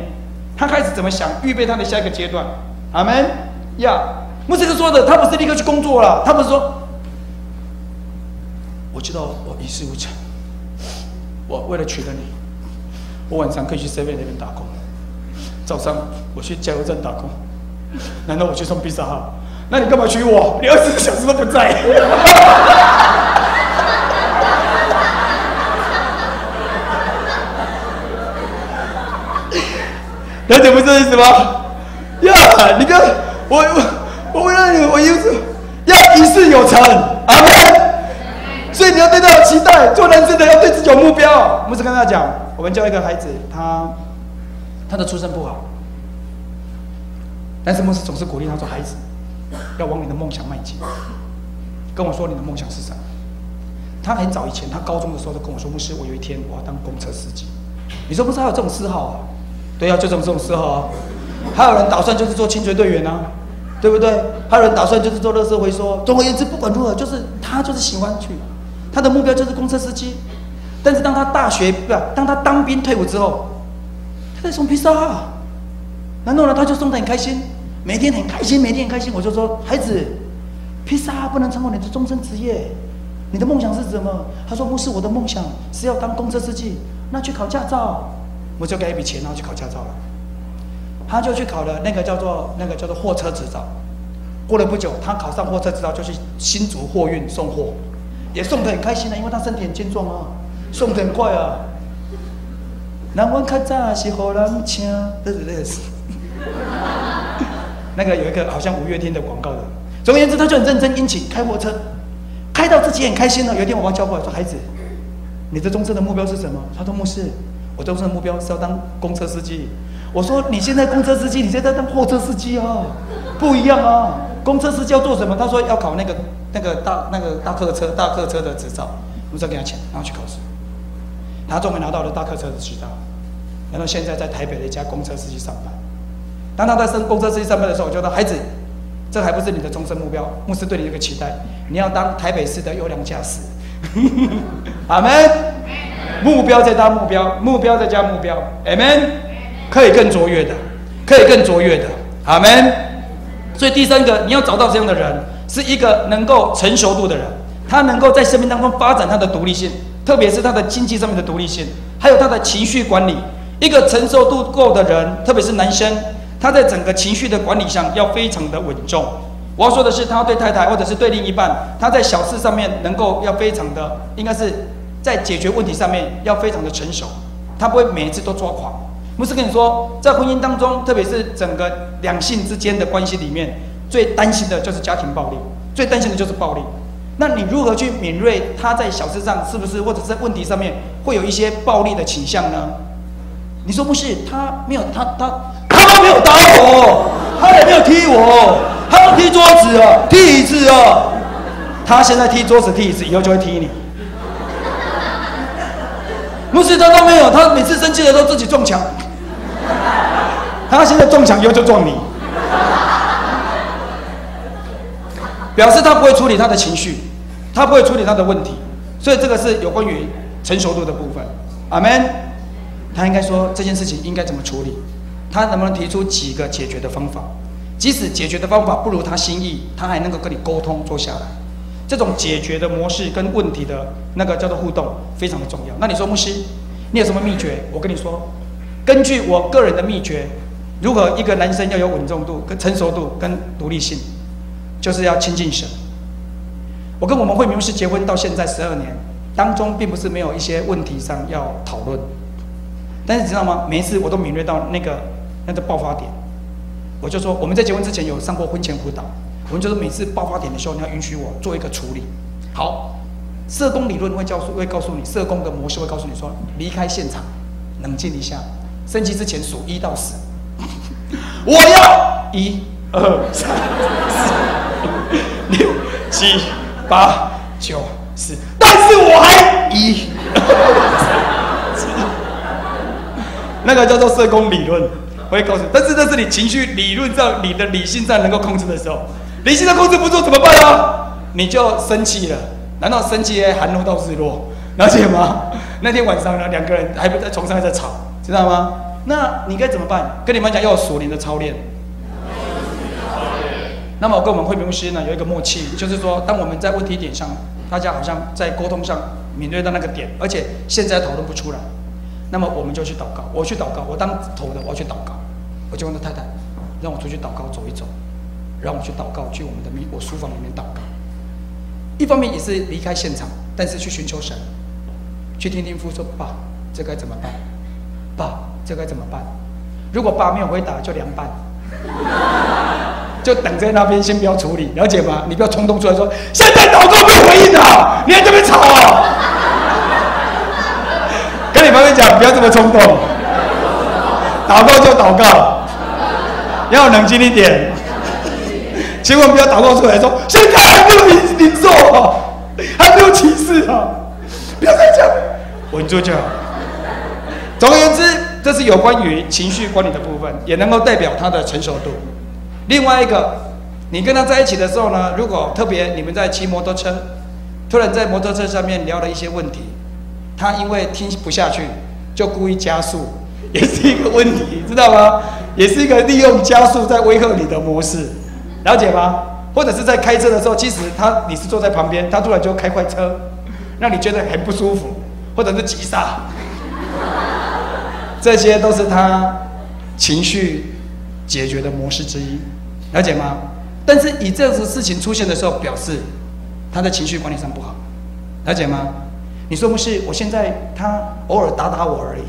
他开始怎么想，预备他的下一个阶段。阿们呀！牧师哥说的，他不是立刻去工作了，他不是说，我知道我一事无成。我为了娶了你，我晚上可以去 7-Eleven 那边打工，早上我去加油站打工。难道我去送披萨哈？那你干嘛娶我？你24小时都不在。了解不是这意思吗？呀，你看我为了你，我要一事有成，阿门。所以你要对他有期待，做人生的要对自己有目标。牧师跟他讲，我们教一个孩子，他的出身不好，但是牧师总是鼓励他说：“孩子，要往你的梦想迈进。”跟我说你的梦想是什么？他很早以前，他高中的时候就跟我说：“牧师，我有一天我要当公车司机。”你说牧师还有这种嗜好啊？对啊，就这种嗜好啊。还有人打算就是做清洁队员啊，对不对？还有人打算就是做垃圾回收。总而言之，不管如何，就是他就是喜欢去，他的目标就是公车司机。但是当他当他当兵退伍之后，他在送披萨，然后呢，他就送得很开心，每天很开心，每天很开心。我就说，孩子，披萨不能成为你的终身职业，你的梦想是什么？他说，牧师，我的梦想是要当公车司机，那去考驾照。我就给他一笔钱，然后去考驾照了。他就去考了那个叫做货车执照。过了不久，他考上货车执照，就去新竹货运送货，也送得很开心啊，因为他身体很健壮啊，送得很快啊。人阮较早是互人请，对。那个有一个好像5月天的广告的。总而言之，他就很认真殷勤开货车，开到自己很开心了。有一天我爸叫过来说：“孩子，你的终身的目标是什么？”他说：“牧师，我终身的目标是要当公车司机。”我说：“你现在公车司机，你现在当货车司机啊，不一样啊。公车司机要做什么？”他说：“要考那个大客车的执照。”我再给他钱，然后去考试。他终于拿到了大客车的执照，然后现在在台北的一家公车司机上班。当他在公车司机上班的时候，我就说：“孩子，这还不是你的终身目标。牧师对你有个期待，你要当台北市的优良驾驶。”阿门。目标再加目标，目标再加目标，阿门。可以更卓越的，可以更卓越的，阿门。所以第三个，你要找到这样的人，是一个能够成熟度的人，他能够在生命当中发展他的独立性，特别是他的经济上面的独立性，还有他的情绪管理。一个成熟度够的人，特别是男生，他在整个情绪的管理上要非常的稳重。我要说的是，他要对太太或者是对另一半，他在小事上面能够要非常的，应该是在解决问题上面要非常的成熟，他不会每一次都抓狂。牧师跟你说，在婚姻当中，特别是整个两性之间的关系里面，最担心的就是家庭暴力，最担心的就是暴力。那你如何去敏锐他在小事上是不是，或者是在问题上面会有一些暴力的倾向呢？你说不是，他没有他都没有打我，他也没有踢我，他要踢桌子啊，踢椅子啊。他现在踢桌子踢椅子，以后就会踢你。牧师他都没有，他每次生气的时候自己撞墙。他现在撞墙，以后就撞你，表示他不会处理他的情绪，他不会处理他的问题，所以这个是有关于成熟度的部分。阿们。他应该说这件事情应该怎么处理，他能不能提出几个解决的方法？即使解决的方法不如他心意，他还能够跟你沟通坐下来。这种解决的模式跟问题的那个叫做互动，非常的重要。那你说牧师，你有什么秘诀？我跟你说，根据我个人的秘诀，如何一个男生要有稳重度、跟成熟度、跟独立性，就是要亲近神。我跟我们慧明牧师结婚到现在12年，当中并不是没有一些问题上要讨论，但是你知道吗？每一次我都敏锐到那个爆发点，我就说我们在结婚之前有上过婚前辅导，我们就是每次爆发点的时候，你要允许我做一个处理。好，社工理论会告诉你，社工的模式会告诉你说，离开现场，冷静一下，生气之前数1到10。我要1、2、3、4、5、6、7、8、9、10，但是我还1、2、3、4。那个叫做社工理论，我会告诉你。但是这是你情绪理论上、你的理性上能够控制的时候，理性上控制不住怎么办啊？你就生气了。难道生气含怒到日落？了解吗？那天晚上呢，2个人还不在床上还在吵，知道吗？那你该怎么办？跟你们讲，要有属灵的操练。那么我跟我们慧明牧师呢有一个默契，就是说，当我们在问题点上大家好像在沟通上敏锐到那个点，而且现在讨论不出来，那么我们就去祷告。我去祷告，我当头的我要去祷告，我就问他太太，让我出去祷告走一走，让我去祷告，去我书房里面祷告。一方面也是离开现场，但是去寻求神，去听听父说：“爸，这该怎么办？爸，这该怎么办？”如果爸没有回答，就凉拌，就等在那边，先不要处理，了解吗？你不要冲动出来说：“现在祷告没有回应啊，你还这边吵啊！”跟你旁边讲，不要这么冲动，祷告就祷告，要冷静一点。千万不要祷告出来说：“现在还没有领受啊，还没有启示啊！”不要再讲，稳住就好。总而言之，这是有关于情绪管理的部分，也能够代表他的成熟度。另外一个，你跟他在一起的时候呢，如果特别你们在骑摩托车，突然在摩托车上面聊了一些问题，他因为听不下去，就故意加速，也是一个问题，知道吗？也是一个利用加速在威吓你的模式。了解吗？或者是在开车的时候，其实你是坐在旁边，他突然就开快车，让你觉得很不舒服，或者是急刹，这些都是他情绪解决的模式之一，了解吗？但是以这样的事情出现的时候，表示他的情绪管理上不好，了解吗？你说不是，我现在他偶尔打我而已。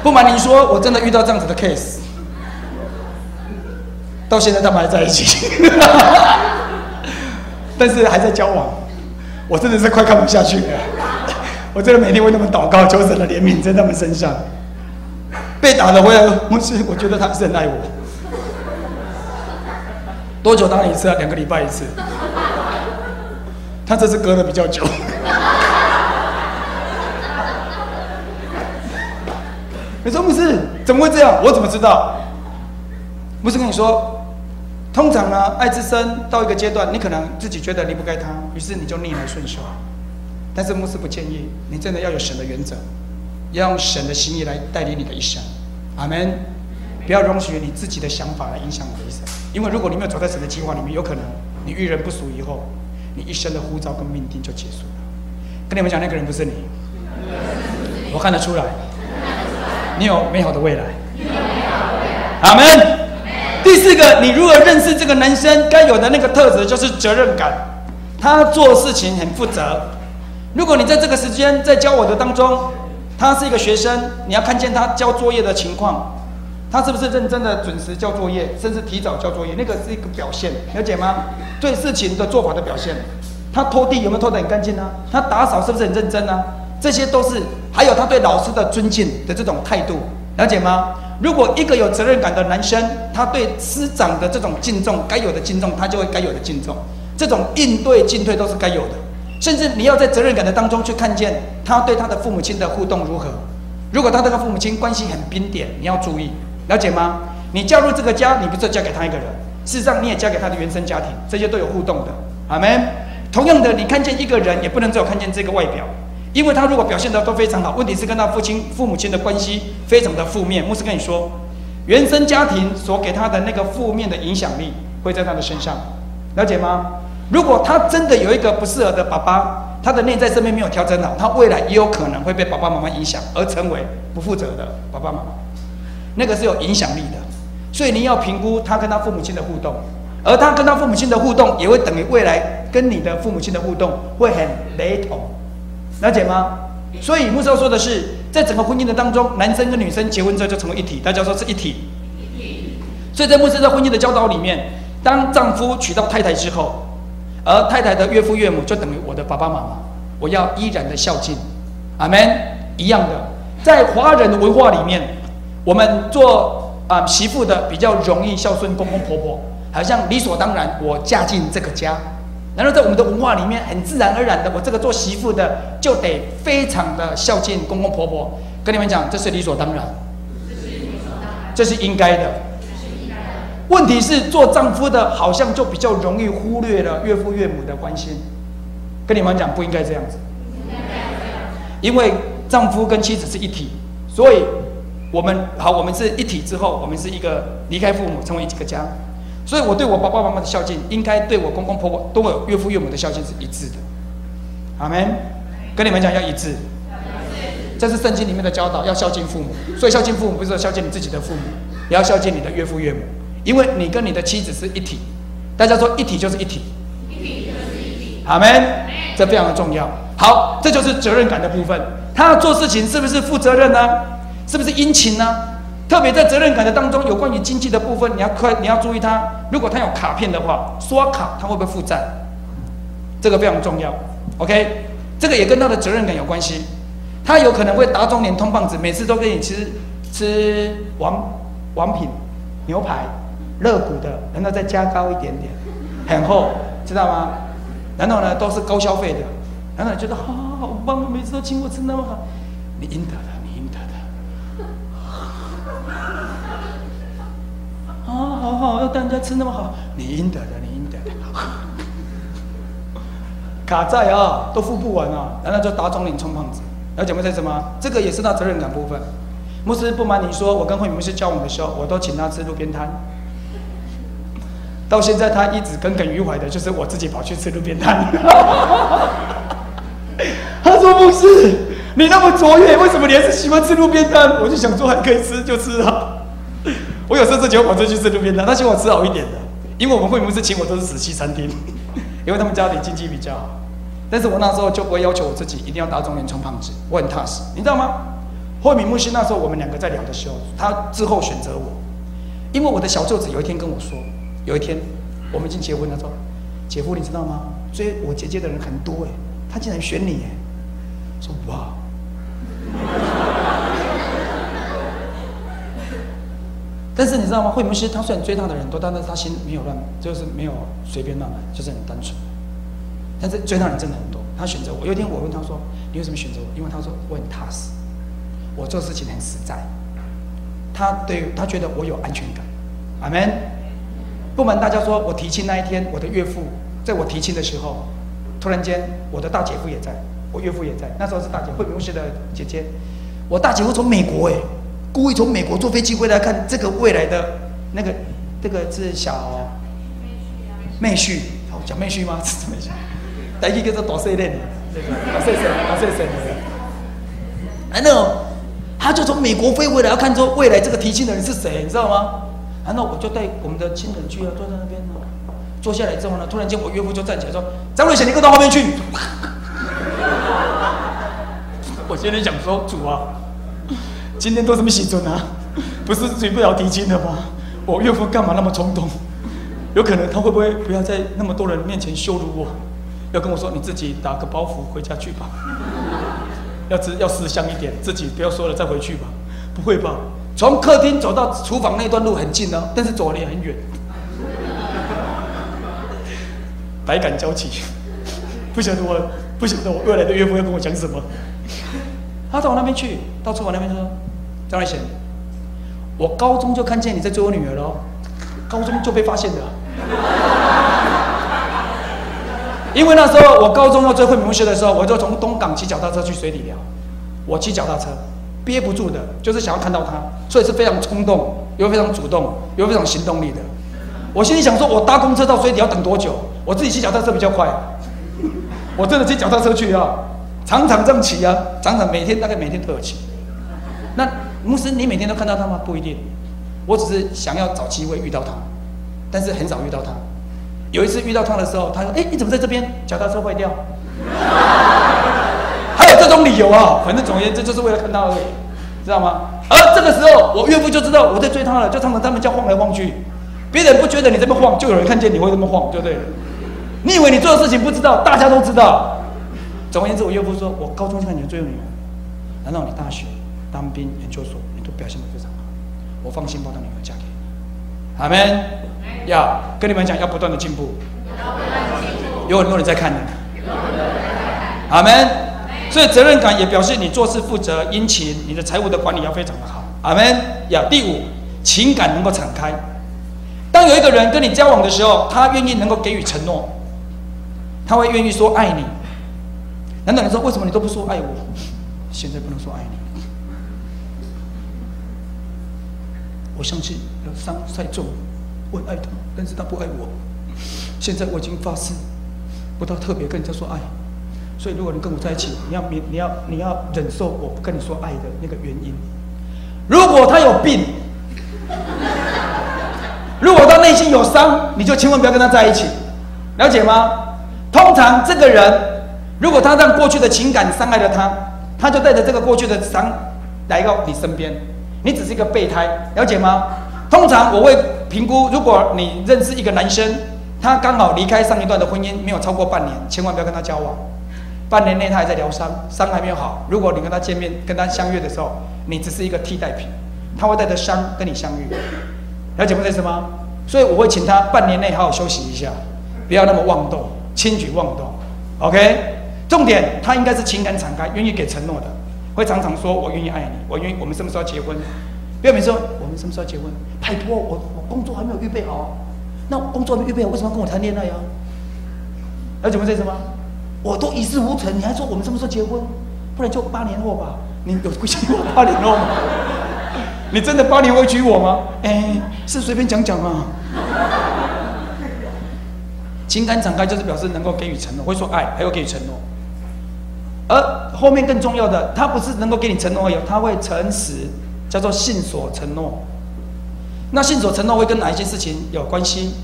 不瞒您说，我真的遇到这样子的 case。到现在他们还在一起，但是还在交往，我真的是快看不下去了。我真的每天为他们祷告，求神的怜悯在他们身上。被打的回来，我觉得他是很爱我。多久打一次啊？2个礼拜一次。他这次隔得比较久。你说不是？怎么会这样？我怎么知道？不是跟你说。通常呢，爱之深到一个阶段，你可能自己觉得离不开他，于是你就逆来顺受。但是牧师不建议，你真的要有神的原则，要用神的心意来带领你的一生。阿们。不要容许你自己的想法来影响你的一生，因为如果你没有走在神的计划里面，有可能你遇人不淑以后，你一生的呼召跟命定就结束了。跟你们讲，那个人不是你，我看得出来，你有美好的未来。阿们。第4个，你如何认识这个男生该有的那个特质，就是责任感。他做事情很负责。如果你在这个时间在教我的当中，他是一个学生，你要看见他交作业的情况，他是不是认真的准时交作业，甚至提早交作业，那个是一个表现，了解吗？对事情的做法的表现。他拖地有没有拖得很干净呢？他打扫是不是很认真呢？这些都是，还有他对老师的尊敬的这种态度，了解吗？如果一个有责任感的男生，他对师长的这种敬重，该有的敬重，他就会该有的敬重。这种应对进退都是该有的。甚至你要在责任感的当中去看见他对他的父母亲的互动如何。如果他跟父母亲关系很冰点，你要注意，了解吗？你嫁入这个家，你不是嫁给他一个人，事实上你也嫁给他的原生家庭，这些都有互动的。阿们。同样的，你看见一个人，也不能只有看见这个外表。因为他如果表现得都非常好，问题是跟他父母亲的关系非常的负面。牧师跟你说，原生家庭所给他的那个负面的影响力会在他的身上，了解吗？如果他真的有一个不适合的爸爸，他的内在生命没有调整好，他未来也有可能会被爸爸妈妈影响，而成为不负责的爸爸妈妈，那个是有影响力的。所以你要评估他跟他父母亲的互动，而他跟他父母亲的互动也会等于未来跟你的父母亲的互动会很雷同。了解吗？所以牧师要说的是，在整个婚姻的当中，男生跟女生结婚之后就成为一体，大家说是一体。所以在牧师在婚姻的教导里面，当丈夫娶到太太之后，而太太的岳父岳母就等于我的爸爸妈妈，我要依然的孝敬。阿们。一样的，在华人的文化里面，我们做媳妇的比较容易孝顺公公婆婆，好像理所当然，我嫁进这个家。然后在我们的文化里面，很自然而然的，我这个做媳妇的就得非常的孝敬公公婆婆。跟你们讲，这是理所当然，这是应该的。问题是做丈夫的，好像就比较容易忽略了岳父岳母的关心。跟你们讲，不应该这样子，因为丈夫跟妻子是一体，所以我们是一体之后，我们是一个离开父母成为一个家。所以我对我爸爸妈妈的孝敬，应该对我公公婆婆、对我岳父岳母的孝敬是一致的。阿门。跟你们讲要一致，这是圣经里面的教导，要孝敬父母。所以孝敬父母不是说孝敬你自己的父母，也要孝敬你的岳父岳母，因为你跟你的妻子是一体。大家说一体就是一体，阿门。这非常的重要。好，这就是责任感的部分。他要做事情是不是负责任呢？是不是殷勤呢？特别在责任感的当中，有关于经济的部分，你要注意他。如果他有卡片的话，刷卡他会不会负债？这个非常重要。OK， 这个也跟他的责任感有关系。他有可能会打肿脸充胖子，每次都给你吃王品牛排，肋骨的，然后再加高一点点，很厚，知道吗？然后呢，都是高消费的，然后你觉得好棒，每次都请我吃那么好，你应得的，你应得的。好，要带人家吃那么好，你应得的，你应得的。卡债啊，都付不完啊，然后就打肿脸充胖子。了解没？这什么？这个也是他责任感部分。牧师不瞒你说，我跟慧敏牧师交往的时候，我都请他吃路边摊。到现在他一直耿耿于怀的，就是我自己跑去吃路边摊。他说：“牧师，你那么卓越，为什么你还是喜欢吃路边摊？”我就想说，还可以吃就吃啊。我有时候自己会跑出去吃路边摊，他请我吃好一点的，因为我们慧敏牧师请我都是仔细餐厅，因为他们家里经济比较好。但是我那时候就不会要求我自己一定要打肿脸充胖子，我很踏实，你知道吗？慧敏牧师那时候我们两个在聊的时候，他之后选择我，因为我的小舅子有一天跟我说，有一天我们已经结婚了，说姐夫你知道吗？追我姐姐的人很多他竟然选你说哇，但是你知道吗？慧敏牧师他虽然追他的人多，但是他心没有乱，就是没有随便乱来，就是很单纯。但是追他人真的很多，他选择我。有一天我问他说：“你为什么选择我？”因为他说我很踏实，我做事情很实在。他觉得我有安全感。阿门。不瞒大家说，我提亲那一天，我的岳父在我提亲的时候，突然间我的大姐夫也在，我岳父也在。那时候是大姐慧敏牧师的姐姐，我大姐夫从美国故意从美国坐飞机回来看这个未来的这个是小妹婿，讲妹婿吗？是妹婿。台语叫做大细链，大细线。然后他就从美国飞回来，要看说未来这个提亲的人是谁，你知道吗？然后我就带我们的亲人去坐在那边坐下来之后呢，突然间我岳父就站起来说：“张瑞贤，你跟到后面去。”我现在想说，主啊，今天都什么时阵啊？不是嘴不了提亲的吗？我岳父干嘛那么冲动？有可能他会不会不要在那么多人面前羞辱我？要跟我说你自己打个包袱回家去吧，要识相一点，自己不要说了再回去吧。不会吧？从客厅走到厨房那段路很近哦，但是走了也很远，百感交集，不晓得我未来的岳父要跟我讲什么。他到我那边去，到厨房那边说：“张瑞贤，我高中就看见你在追我女儿了，高中就被发现的。”因为那时候我高中要追慧敏牧师的时候，我就从东港骑脚踏车去水里寮。我骑脚踏车，憋不住的，就是想要看到他，所以是非常冲动，又非常主动，又非常行动力的。我心里想说，我搭公车到水里要等多久？我自己骑脚踏车比较快。我真的骑脚踏车去常常这样骑常常大概每天都有骑。那牧师，你每天都看到他吗？不一定。我只是想要找机会遇到他，但是很少遇到他。有一次遇到他的时候，他说：“你怎么在这边？脚踏车坏掉。”还有这种理由反正总而言之就是为了看他而已，知道吗？而这个时候，我岳父就知道我在追他了，就常常他们家晃来晃去。别人不觉得你这么晃，就有人看见你会这么晃，对不对？你以为你做的事情不知道，大家都知道。总而言之，我岳父说：“我高中就看你追我女儿，难道你大学、当兵、研究所你都表现得非常好？我放心把她女儿嫁给你。”阿们。要跟你们讲，要不断的进步，有很多人在看的。阿们。所以责任感也表示你做事负责、殷勤，你的财务的管理要非常的好。阿们。第五，情感能够敞开。当有一个人跟你交往的时候，他愿意能够给予承诺，他会愿意说爱你。难道你说为什么你都不说爱我？现在不能说爱你，我相信要伤太重。我很爱他，但是他不爱我。现在我已经发誓，不到特别跟人家说爱。所以如果你跟我在一起，你要忍受我不跟你说爱的那个原因。如果他有病，如果他内心有伤，你就千万不要跟他在一起，了解吗？通常这个人，如果他让过去的情感伤害了他，他就带着这个过去的伤来到你身边，你只是一个备胎，了解吗？通常我会评估，如果你认识一个男生，他刚好离开上一段的婚姻没有超过半年，千万不要跟他交往。半年内他还在疗伤，伤还没有好。如果你跟他见面、跟他相约的时候，你只是一个替代品，他会带着伤跟你相遇，了解不？这意思吗？所以我会请他半年内好好休息一下，不要那么妄动，轻举妄动。OK， 重点他应该是情感敞开，愿意给承诺的，会常常说我愿意爱你，我愿意，我们什么时候结婚？不要每次说我们什么时候结婚？拜托，我工作还没有预备好啊。那工作还没预备好，为什么要跟我谈恋爱啊？了解不？这意思吗？我都一事无成，你还说我们什么时候结婚？不然就8年后吧。你有规定我8年后吗？你真的8年会娶我吗？是随便讲讲啊。情感敞开就是表示能够给予承诺，会说爱，还有给予承诺。而后面更重要的，他不是能够给你承诺而已，他会诚实，叫做信所承诺。那信所承诺会跟哪一些事情有关系？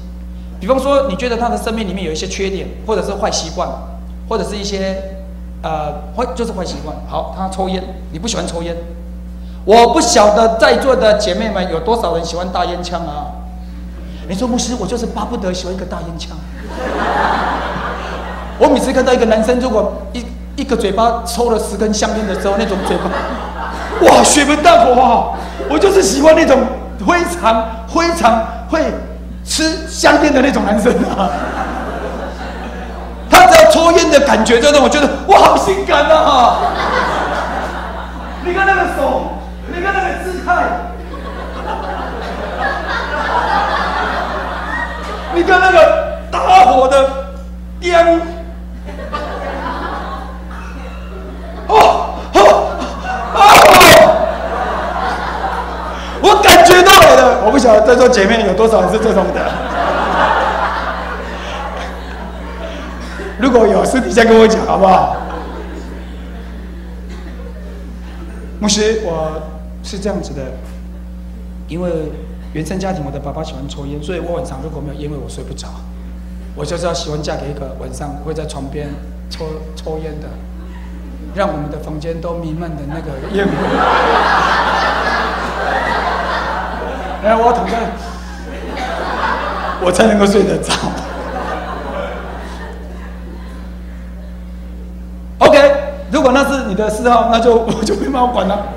比方说，你觉得他的生命里面有一些缺点，或者是坏习惯，或者是一些就是坏习惯。好，他抽烟，你不喜欢抽烟。我不晓得在座的姐妹们有多少人喜欢大烟枪啊？你说牧师，我就是巴不得喜欢一个大烟枪。我每次看到一个男生，如果一个嘴巴抽了10根香烟的时候，那种嘴巴，哇，血盆大口啊！我就是喜欢那种非常会吃香烟的那种男生啊。他只要抽烟的感觉，就让我觉得哇，好性感啊！你看那个手，你看那个姿态，你看那个打火的烟，我感觉到了。我不晓得在座姐妹有多少人是这种的。如果有，私底下跟我讲好不好？牧师，我是这样子的，因为原生家庭，我的爸爸喜欢抽烟，所以我晚上如果没有烟味，我睡不着。我就是要喜欢嫁给一个晚上会在床边抽烟的，让我们的房间都弥漫的那个烟味。然后我躺在，我才能够睡得着。OK， 如果那是你的嗜好，那就我就没办法管了。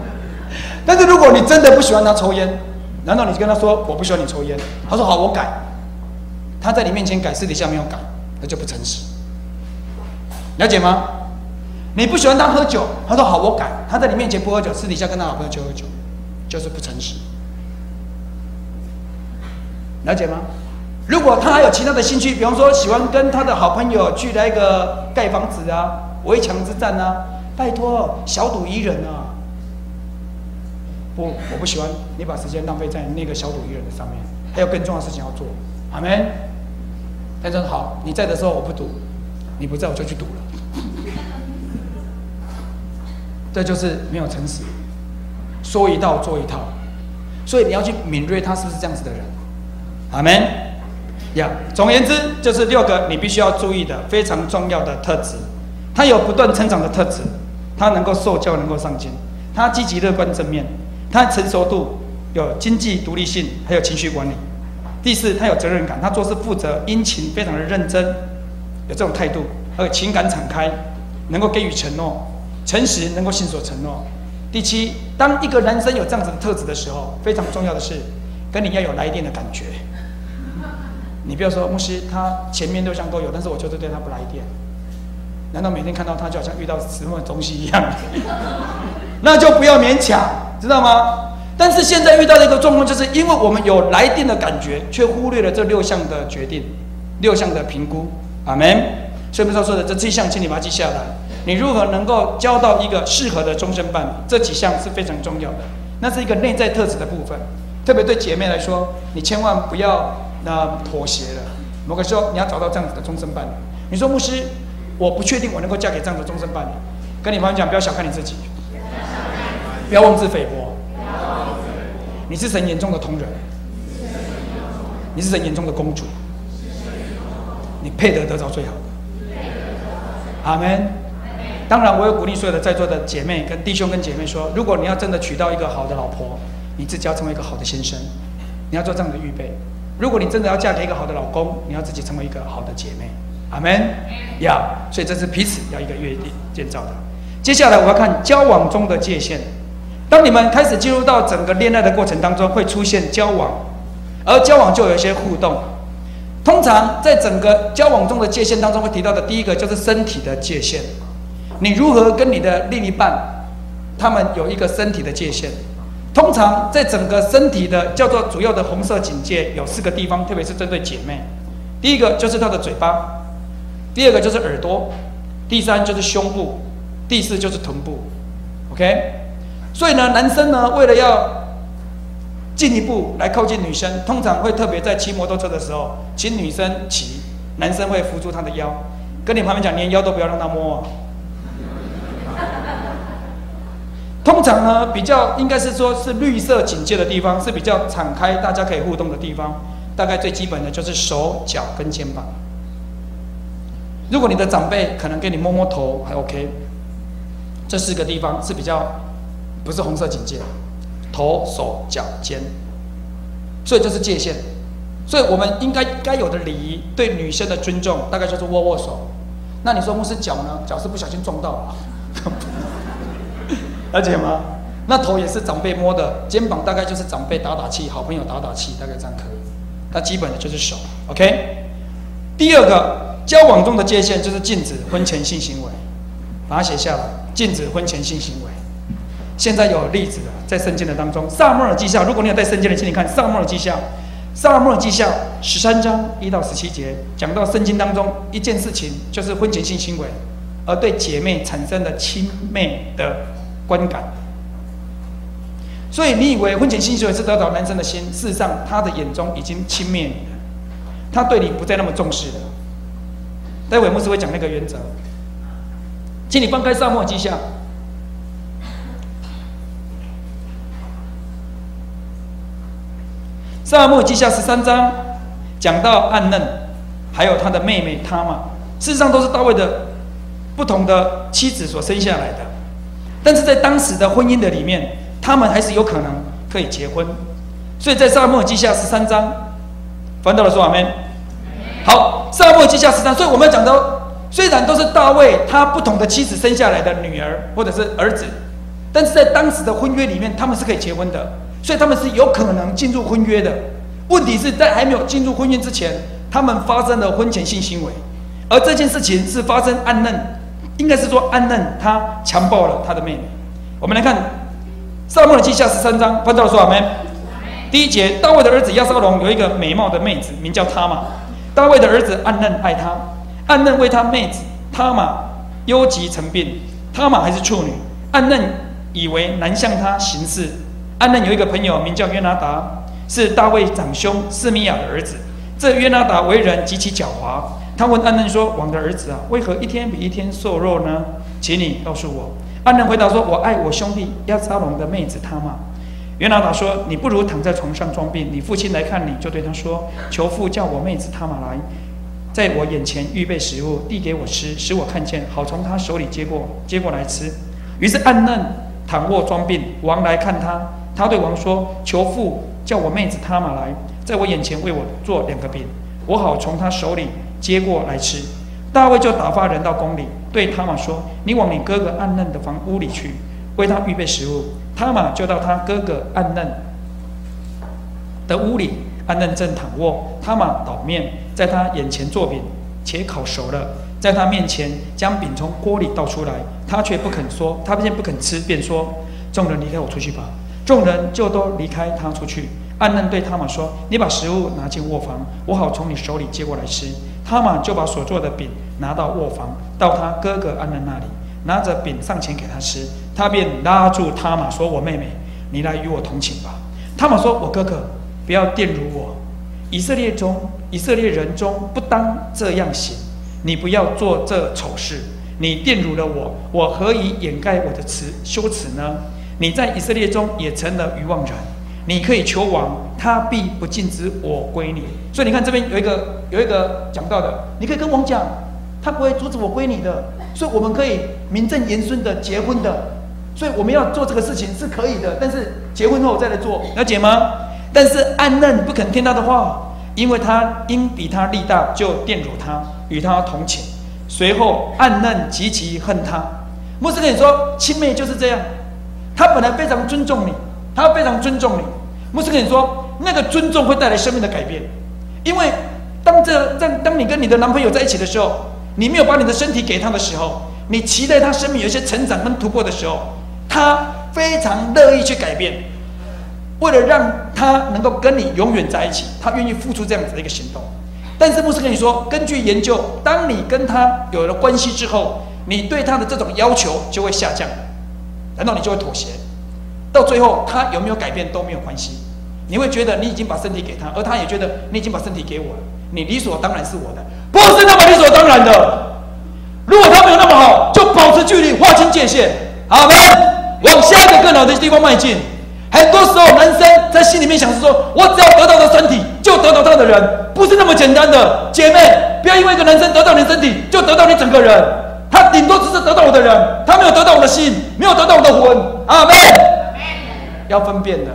但是如果你真的不喜欢他抽烟，难道你跟他说我不喜欢你抽烟？他说好，我改。他在你面前改，私底下没有改，那就不诚实。了解吗？你不喜欢他喝酒，他说好，我改。他在你面前不喝酒，私底下跟他好朋友去喝酒，就是不诚实。了解吗？如果他还有其他的兴趣，比方说喜欢跟他的好朋友去来一个盖房子啊、围墙之战啊，拜托，小赌怡人啊！不，我不喜欢你把时间浪费在那个小赌怡人的上面，还有更重要的事情要做。阿们。但是好，你在的时候我不赌，你不在我就去赌了。这就是没有诚实，说一套做一套，所以你要去敏锐他是不是这样子的人。阿们。呀，总而言之，就是6个你必须要注意的非常重要的特质。他有不断成长的特质，他能够受教，能够上进，他积极乐观正面，他成熟度有经济独立性，还有情绪管理。第4，他有责任感，他做事负责、殷勤，非常的认真，有这种态度，还有情感敞开，能够给予承诺，诚实，能够信守承诺。第7，当一个男生有这样子的特质的时候，非常重要的是，跟你要有来电的感觉。你不要说牧师，他前面6项都有，但是我就是对他不来电。难道每天看到他就好像遇到什么东西一样？那就不要勉强，知道吗？但是现在遇到的一个状况，就是因为我们有来电的感觉，却忽略了这6项的决定，6项的评估。阿们。所以我们说的这7项，请你把它记下来。你如何能够交到一个适合的终身伴侣，这几项是非常重要的。那是一个内在特质的部分。特别对姐妹来说，你千万不要妥协了。某个时候你要找到这样子的终身伴侣。你说牧师，我不确定我能够嫁给这样的终身伴侣。跟你朋友讲，不要小看你自己，不要妄自菲薄。你是神眼中的瞳人，你是神眼中的公主，你配得着最好的。阿们。当然，我有鼓励所有的在座的姐妹跟弟兄跟姐妹说，如果你要真的娶到一个好的老婆，你自己要成为一个好的先生，你要做这样的预备。如果你真的要嫁给一个好的老公，你要自己成为一个好的姐妹。阿们。所以这是彼此要一个约定建造的。接下来我要看交往中的界限。当你们开始进入到整个恋爱的过程当中，会出现交往，而交往就有一些互动。通常在整个交往中的界限当中，会提到的第一个就是身体的界限。你如何跟你的另一半，他们有一个身体的界限。通常在整个身体的叫做主要的红色警戒有4个地方，特别是针对姐妹。第一个就是她的嘴巴，第二个就是耳朵，第3就是胸部，第4就是臀部。OK， 所以呢，男生呢为了要进一步来靠近女生，通常会特别在骑摩托车的时候，请女生骑，男生会扶住她的腰，跟你旁边讲，连腰都不要让她摸啊。通常呢，比较应该是说是绿色警戒的地方，是比较敞开，大家可以互动的地方。大概最基本的就是手、脚跟肩膀。如果你的长辈可能给你摸摸头还 OK， 这4个地方是比较不是红色警戒，头、手、脚、肩，所以这是界限。所以我们该有的礼仪，对女生的尊重，大概就是握握手。那你说牧师脚呢？脚是不小心撞到了。了解吗？那头也是长辈摸的，肩膀大概就是长辈打打气，好朋友打打气，大概这样可以。那基本的就是手 ，OK。第二个，交往中的界限就是禁止婚前性行为，把它写下来，禁止婚前性行为。现在有例子了，在圣经的当中，撒母耳记下，如果你有带圣经的，请你看撒母耳记下13章1到17节，讲到圣经当中一件事情，就是婚前性行为，而对姐妹产生的亲妹的观感。所以你以为婚前性行为是得到男生的心，事实上他的眼中已经轻蔑你了，他对你不再那么重视了。待会牧师会讲那个原则，请你翻开撒母耳记下。撒母耳记下13章讲到暗嫩，还有他的妹妹他玛，事实上都是大卫的不同的妻子所生下来的。但是在当时的婚姻的里面，他们还是有可能可以结婚。所以在撒母耳记下13章，翻到了说阿们。好，撒母耳记下13，所以我们要讲到，虽然都是大卫他不同的妻子生下来的女儿或者是儿子，但是在当时的婚约里面，他们是可以结婚的。所以他们是有可能进入婚约的。问题是在还没有进入婚姻之前，他们发生了婚前性行为，而这件事情是发生暗嫩，应该是说暗嫩他强暴了他的妹妹。我们来看撒母耳记下13章，翻到了说阿们。第1节，大卫的儿子押沙龙有一个美貌的妹子，名叫他玛。大卫的儿子暗嫩爱他，暗嫩为他妹子他玛忧急成病。他玛还是处女，暗嫩以为难向他行事。暗嫩有一个朋友名叫约拿达，是大卫长兄示米亚的儿子。这约拿达为人极其狡猾。他问暗嫩说：“王的儿子啊，为何一天比一天瘦弱呢？请你告诉我。”暗嫩回答说：“我爱我兄弟押沙龙的妹子他玛。”约拿达说：“你不如躺在床上装病，你父亲来看你，就对他说：求父叫我妹子他玛来，在我眼前预备食物，递给我吃，使我看见，好从他手里接过来吃。”于是暗嫩躺卧装病，王来看他。他对王说：“求父叫我妹子他玛来，在我眼前为我做2个饼，我好从他手里接过来吃。”大卫就打发人到宫里，对他玛说：“你往你哥哥暗嫩的房屋里去，为他预备食物。”他玛就到他哥哥暗嫩的屋里，暗嫩正躺卧，他玛倒面，在他眼前做饼，且烤熟了，在他面前将饼从锅里倒出来，他却不肯说，他便不肯吃，便说：“众人离开我出去吧。”众人就都离开他出去。暗嫩对他玛说：“你把食物拿进卧房，我好从你手里接过来吃。”他玛就把所做的饼拿到卧房，到他哥哥暗嫩那里，拿着饼上前给他吃。他便拉住他玛说：“我妹妹，你来与我同寝吧。”他玛说：“我哥哥，不要玷辱我，以色列人中不当这样行，你不要做这丑事。你玷辱了我，我何以掩盖我的羞耻呢？你在以色列中也成了愚妄人。你可以求王，他必不禁止我归你。所以你看这边有一个讲到的，你可以跟王讲，他不会阻止我归你的。所以我们可以名正言顺的结婚的。所以我们要做这个事情是可以的，但是结婚后再来做，了解吗？但是暗嫩不肯听他的话，因为他因比他力大，就玷辱他，与他同寝。随后暗嫩极其恨他。牧师跟你说，亲妹就是这样，他本来非常尊重你，他非常尊重你。牧师跟你说，那个尊重会带来生命的改变，因为当你跟你的男朋友在一起的时候，你没有把你的身体给他的时候，你期待他生命有一些成长跟突破的时候，他非常乐意去改变，为了让他能够跟你永远在一起，他愿意付出这样子的一个行动。但是牧师跟你说，根据研究，当你跟他有了关系之后，你对他的这种要求就会下降，难道你就会妥协？到最后他有没有改变都没有关系，你会觉得你已经把身体给他，而他也觉得你已经把身体给我了，你理所当然是我的，不是那么理所当然的。如果他没有那么好，就保持距离，划清界限，好们往下一个更好的地方迈进。很多时候男生在心里面想是说，我只要得到的身体就得到他的人，不是那么简单的。姐妹，不要因为一个男生得到你的身体就得到你整个人，他顶多只是得到我的人，他没有得到我的心，没有得到我的魂。阿们，要分辨的。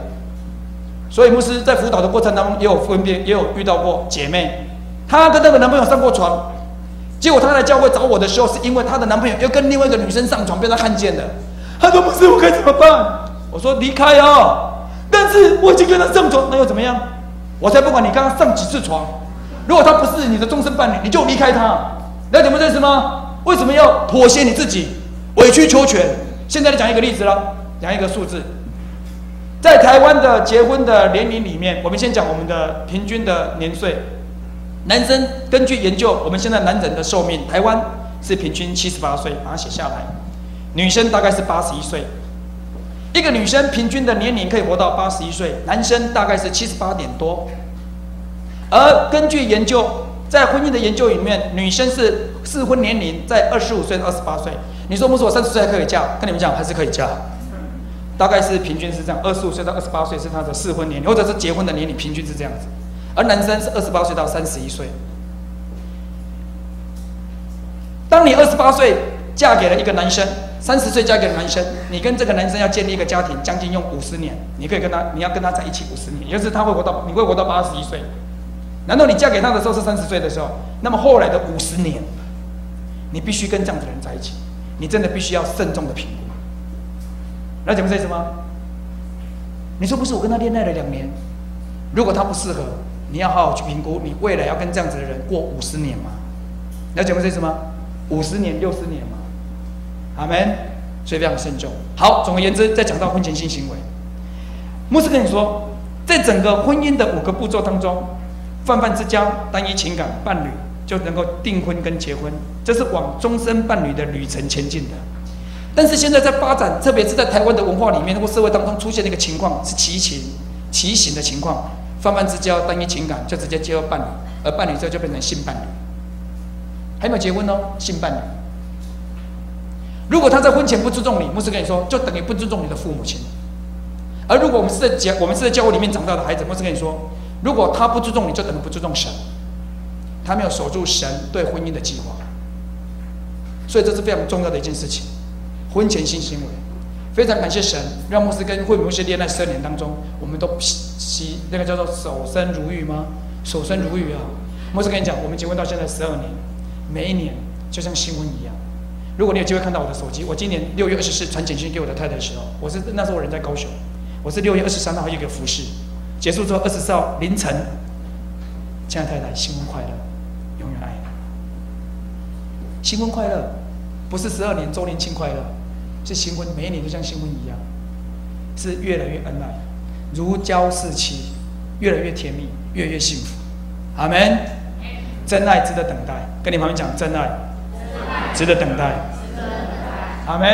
所以牧师在辅导的过程当中也有分辨，也有遇到过姐妹，她跟那个男朋友上过床，结果她来教会找我的时候，是因为她的男朋友又跟另外一个女生上床，被她看见了。她说：“牧师，我该怎么办？”我说：“离开啊！”但是我已经跟他上床，那又怎么样？我才不管你跟他上几次床。如果他不是你的终身伴侣，你就离开他。了解这意思吗？为什么要妥协你自己，委曲求全？现在讲一个例子了，讲一个数字。在台湾的结婚的年龄里面，我们先讲我们的平均的年岁。男生根据研究，我们现在男人的寿命，台湾是平均78岁，把它写下来。女生大概是81岁。一个女生平均的年龄可以活到81岁，男生大概是78点多。而根据研究，在婚姻的研究里面，女生是适婚年龄在25岁到28岁。你说牧师，我30岁还可以嫁？跟你们讲，还是可以嫁。大概是平均是这样，25岁到28岁是她的适婚年龄，或者是结婚的年龄，平均是这样子。而男生是28岁到31岁。当你28岁嫁给了一个男生，30岁嫁给了男生，你跟这个男生要建立一个家庭，将近用50年，你要跟他在一起50年，也就是你会活到81岁。难道你嫁给他的时候是30岁的时候？那么后来的50年，你必须跟这样的人在一起，你真的必须要慎重的评估。了解这意思吗？你说不是，我跟他恋爱了2年，如果他不适合，你要好好去评估，你未来要跟这样子的人过50年吗？了解这意思吗？50年、60年嘛。阿们，所以非常慎重。好，总而言之，再讲到婚前性行为，牧师跟你说，在整个婚姻的5个步骤当中，泛泛之交、单一情感伴侣就能够订婚跟结婚，这是往终身伴侣的旅程前进的。但是现在在发展，特别是在台湾的文化里面或社会当中出现的一个情况是奇形的情况，泛泛之交、单一情感就直接接入伴侣，而伴侣之后就变成性伴侣，还没有结婚哦，性伴侣。如果他在婚前不尊重你，牧师跟你说，就等于不尊重你的父母亲。而如果我们是在教会里面长大的孩子，牧师跟你说，如果他不尊重你，就等于不尊重神，他没有守住神对婚姻的计划。所以这是非常重要的一件事情，婚前性行为。非常感谢神，让牧师跟惠美牧师恋爱12年当中，我们都那个叫做守身如玉吗？守身如玉啊！牧师跟你讲，我们结婚到现在12年，每一年就像新婚一样。如果你有机会看到我的手机，我今年6月24传简讯给我的太太的时候，那时候我人在高雄，我是6月23号有一个服事，结束之后24号凌晨，亲爱的太太，新婚快乐，永远爱你。新婚快乐，不是12年周年庆快乐，是新婚，每一年都像新婚一样，是越来越恩爱，如胶似漆，越来越甜蜜，越来越幸福。阿们。真爱值得等待，跟你旁边讲，真爱值得等待。阿们。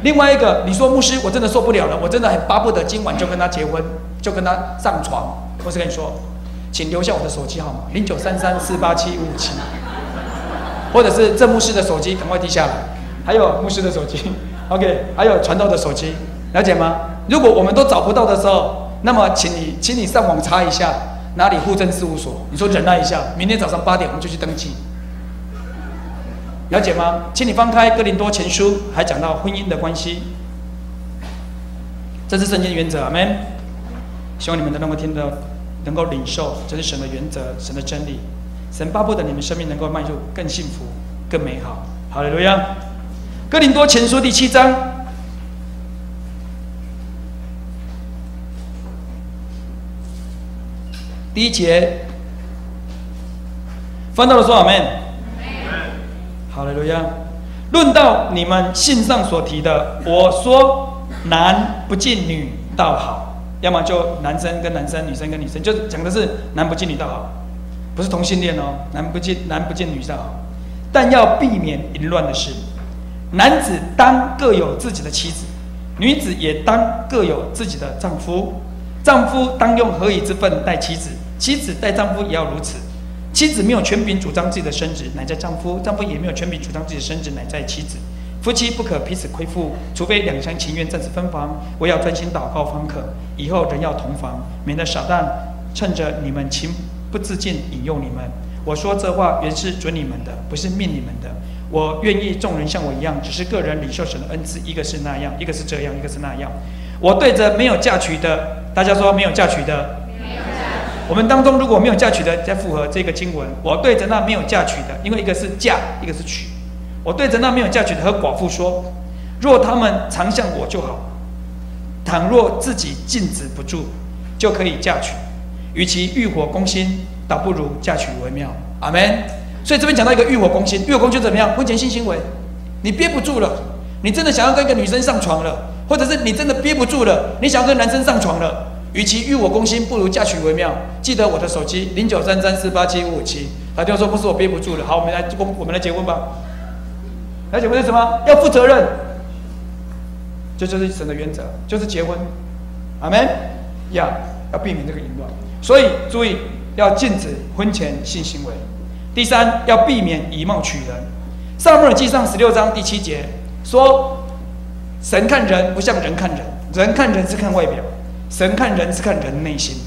另外一个，你说牧师，我真的受不了了，我真的很巴不得今晚就跟他结婚，就跟他上床。我是跟你说，请留下我的手机号码0933487557，或者是郑牧师的手机，赶快递下来，还有牧师的手机，OK， 还有传道的手机，了解吗？如果我们都找不到的时候，那么请你上网查一下哪里户政事务所，你说忍耐一下，明天早上8点我们就去登记，了解吗？请你翻开哥林多前书，还讲到婚姻的关系，这是圣经原则，阿们。希望你们都能够听得，能够领受，这是神的原则，神的真理。神巴不得你们生命能够迈入更幸福、更美好。哈利路亚！哥林多前书第7章第1节，翻到了说阿们。哈利路亚！论到你们信上所提的，我说男不近女倒好。要么就男生跟男生，女生跟女生，就讲的是男不近女倒好，不是同性恋哦，男不近女倒好。但要避免淫乱的事。男子当各有自己的妻子，女子也当各有自己的丈夫。丈夫当用合宜之分待妻子，妻子待丈夫也要如此。妻子没有权柄主张自己的生殖，乃在丈夫；丈夫也没有权柄主张自己的生殖，乃在妻子。夫妻不可彼此亏负，除非两厢情愿暂时分房，唯要专心祷告方可。以后人要同房，免得撒旦趁着你们情不自禁引诱你们。我说这话原是准你们的，不是命你们的。我愿意众人像我一样，只是个人领受神的恩赐，一个是那样，一个是这样，一个是那样。我对着没有嫁娶的，大家说没有嫁娶的。我们当中如果没有嫁娶的，再符合这个经文。我对着那没有嫁娶的，因为一个是嫁，一个是娶。我对着那没有嫁娶的和寡妇说：若他们常向我就好；倘若自己禁止不住，就可以嫁娶。与其欲火攻心，倒不如嫁娶为妙。阿们。所以这边讲到一个欲火攻心，欲火攻心怎么样？婚前性行为，你憋不住了，你真的想要跟一个女生上床了，或者是你真的憋不住了，你想要跟男生上床了。与其欲火攻心，不如嫁娶为妙。记得我的手机0933487557，打电话说不是我憋不住了，好，我们来结婚吧。来结婚是什么？要负责任，这就是神的原则，就是结婚。阿们呀，要避免这个淫乱。所以注意，要禁止婚前性行为。第3，要避免以貌取人。撒母耳记上16章第7节说：神看人不像人看人，人看人是看外表，神看人是看人内心。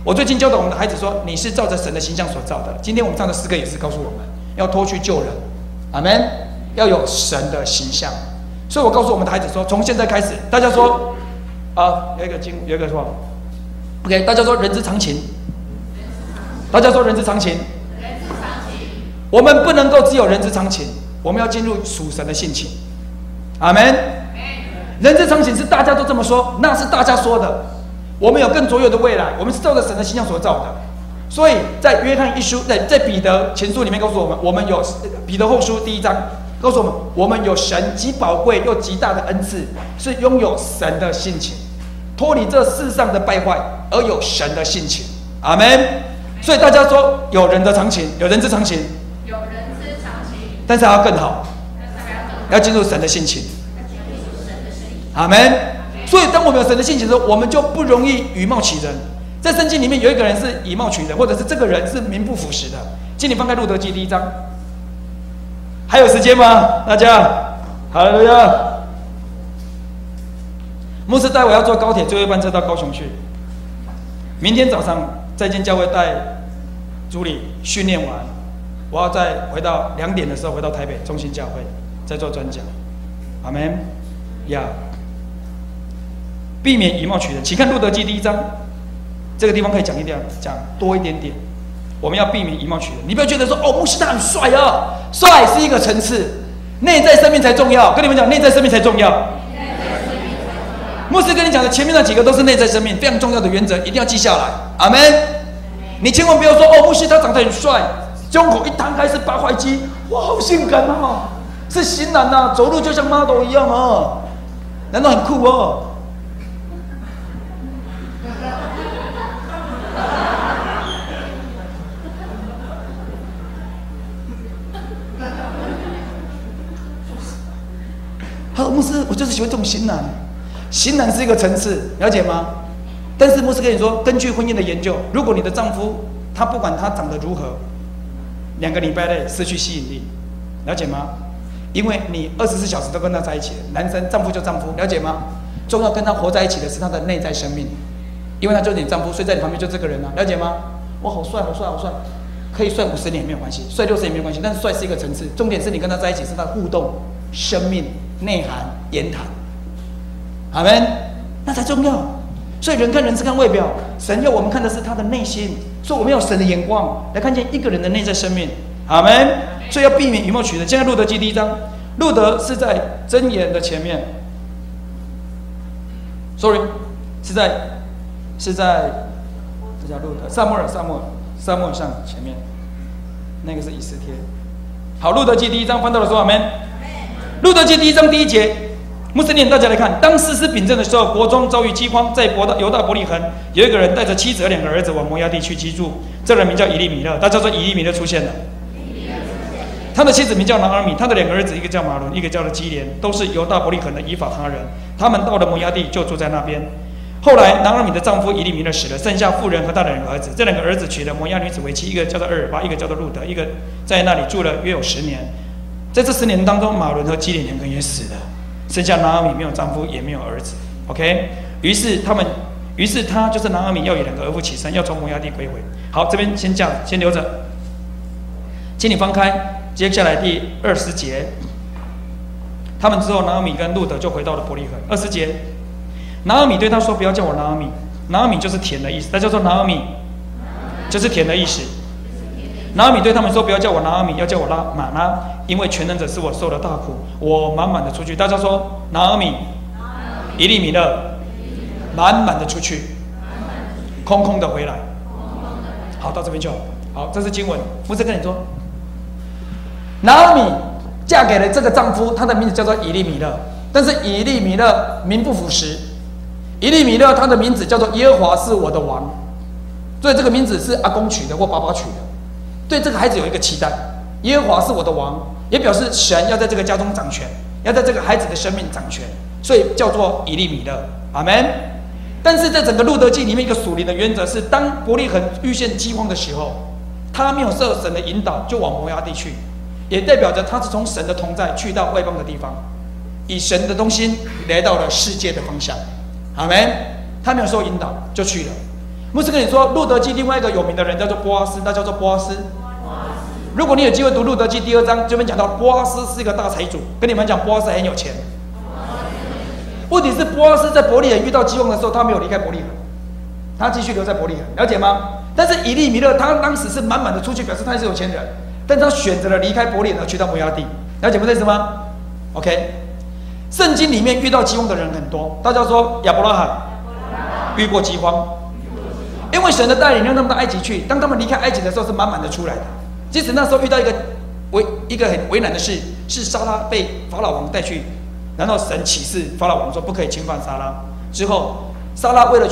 我最近教导我们的孩子说，你是照着神的形象所造的。今天我们唱的诗歌也是告诉我们，要脱去旧人。阿们。要有神的形象，所以我告诉我们的孩子说，从现在开始，大家说，有一个说 ，OK， 大家说人之常情，大家说人之常情，我们不能够只有人之常情，我们要进入属神的性情，阿们。人之常情是大家都这么说，那是大家说的，我们有更卓越的未来，我们是照着神的形象所造的。所以在约翰一书，在彼得前书里面告诉我们，我们有彼得后书第1章。告诉我们，我们有神极宝贵又极大的恩赐，是拥有神的性情，脱离这世上的败坏，而有神的性情。阿们。所以大家说，有人的常情，有人之常情，有人之常情，但是还要更好，要进入神的性情。阿们。所以当我们有神的性情的时候，我们就不容易以貌取人。在圣经里面有一个人是以貌取人，或者是这个人是名不符实的。请你翻开路德记第1章。还有时间吗？大家，哈利路亚！牧师待会要坐高铁最后一班车到高雄去。明天早上再见教会带主理训练完，我要再回到2点的时候回到台北中心教会再做专讲。阿们呀！避免以貌取人，请看路德记第1章，这个地方可以讲多一点点。我们要避免以貌取人。你不要觉得说，牧师他很帅啊，帅是一个层次，内在生命才重要。跟你们讲，内在生命才重要。牧师跟你讲的前面那几个都是内在生命非常重要的原则，一定要记下来。阿们。你千万不要说，牧师他长得很帅，胸口一摊开是八块肌，哇，好性感啊，是型男啊，走路就像 model 一样啊，难道很酷哦？好，牧师，我就是喜欢这种型男。型男是一个层次，了解吗？但是牧师跟你说，根据婚姻的研究，如果你的丈夫他不管他长得如何，2个礼拜内失去吸引力，了解吗？因为你24小时都跟他在一起，男生丈夫就丈夫，了解吗？重要跟他活在一起的是他的内在生命，因为他就是你丈夫，睡在你旁边就这个人啊，了解吗？哇，好帅，好帅，好帅！可以帅50年也没有关系，帅60年也没有关系，但是帅是一个层次，重点是你跟他在一起是他的互动、生命、内涵、言谈，阿们，那才重要。所以人看人是看外表，神要我们看的是他的内心，所以我们要有神的眼光来看见一个人的内在生命，阿们。所以要避免以貌取人。现在路德记第1章，路德是在箴言的前面 ，sorry， 是在这叫路德，撒母耳上前面，那个是以斯帖。好，路德记第1章翻到了说阿们。路德记第1章第1节。牧师念，大家来看，当士师秉政的时候，国中遭遇饥荒，在犹大伯利恒有一个人带着妻子和2个儿子往摩押地去居住，这人名叫以利米勒。大家说以利米勒出现了，他的妻子名叫拿俄米，他的2个儿子一个叫马伦，一个叫做基连，都是犹大伯利恒的以法他人。他们到了摩押地就住在那边。后来拿俄米的丈夫以利米勒死了，剩下妇人和他的2个儿子。这2个儿子娶了摩押女子为妻，一个叫做厄尔巴，一个叫做路德，一个在那里住了约有10年。在这10年当中，马伦和基连2个人也死了。剩下拿俄米没有丈夫，也没有儿子。OK， 于是他就是拿俄米要与2个儿妇起身，要从摩押地归回。好，这边先这样，先留着，请你翻开，接下来第20节。他们之后，拿俄米跟路德就回到了伯利恒。20节，拿俄米对他说：“不要叫我拿俄米，拿俄米就是甜的意思。”他叫做拿俄米，就是甜的意思。拿俄米对他们说：“不要叫我拿俄米，要叫我玛拉，因为全能者使我受了大苦，我满满的出去。”大家说，拿俄米、以利米勒，满满的出去，空空的回来。好，到这边就好。好，这是经文。牧师跟你说，拿俄米嫁给了这个丈夫，他的名字叫做以利米勒，但是以利米勒名不符实。以利米勒他的名字叫做耶和华是我的王，所以这个名字是阿公取的或爸爸取的。对这个孩子有一个期待，耶和华是我的王，也表示神要在这个家中掌权，要在这个孩子的生命掌权，所以叫做以利米勒，阿们。但是在整个路德记里面，一个属灵的原则是，当伯利恒遇见饥荒的时候，他没有受神的引导就往摩押地去，也代表着他是从神的同在去到外邦的地方，以神的中心来到了世界的方向，阿们。他没有受引导就去了。牧师跟你说，路德记另外一个有名的人叫做波阿斯，他叫做波阿斯。如果你有机会读路德记第2章，这边讲到波阿斯是一个大财主，跟你们讲波阿斯很有钱。问题是波阿斯在伯利恒遇到饥荒的时候，他没有离开伯利恒，他继续留在伯利恒，了解吗？但是以利米勒他当时是满满的出去，表示他也是有钱人，但他选择了离开伯利恒，去到摩押地，了解不？这意思吗 ？OK， 圣经里面遇到饥荒的人很多，大家说亚伯拉罕遇过饥荒。因为神的带领让他们到埃及去，当他们离开埃及的时候是满满的出来的。即使那时候遇到一个很为难的事，是撒拉被法老王带去，然后神启示法老王说不可以侵犯撒拉。之后撒拉为了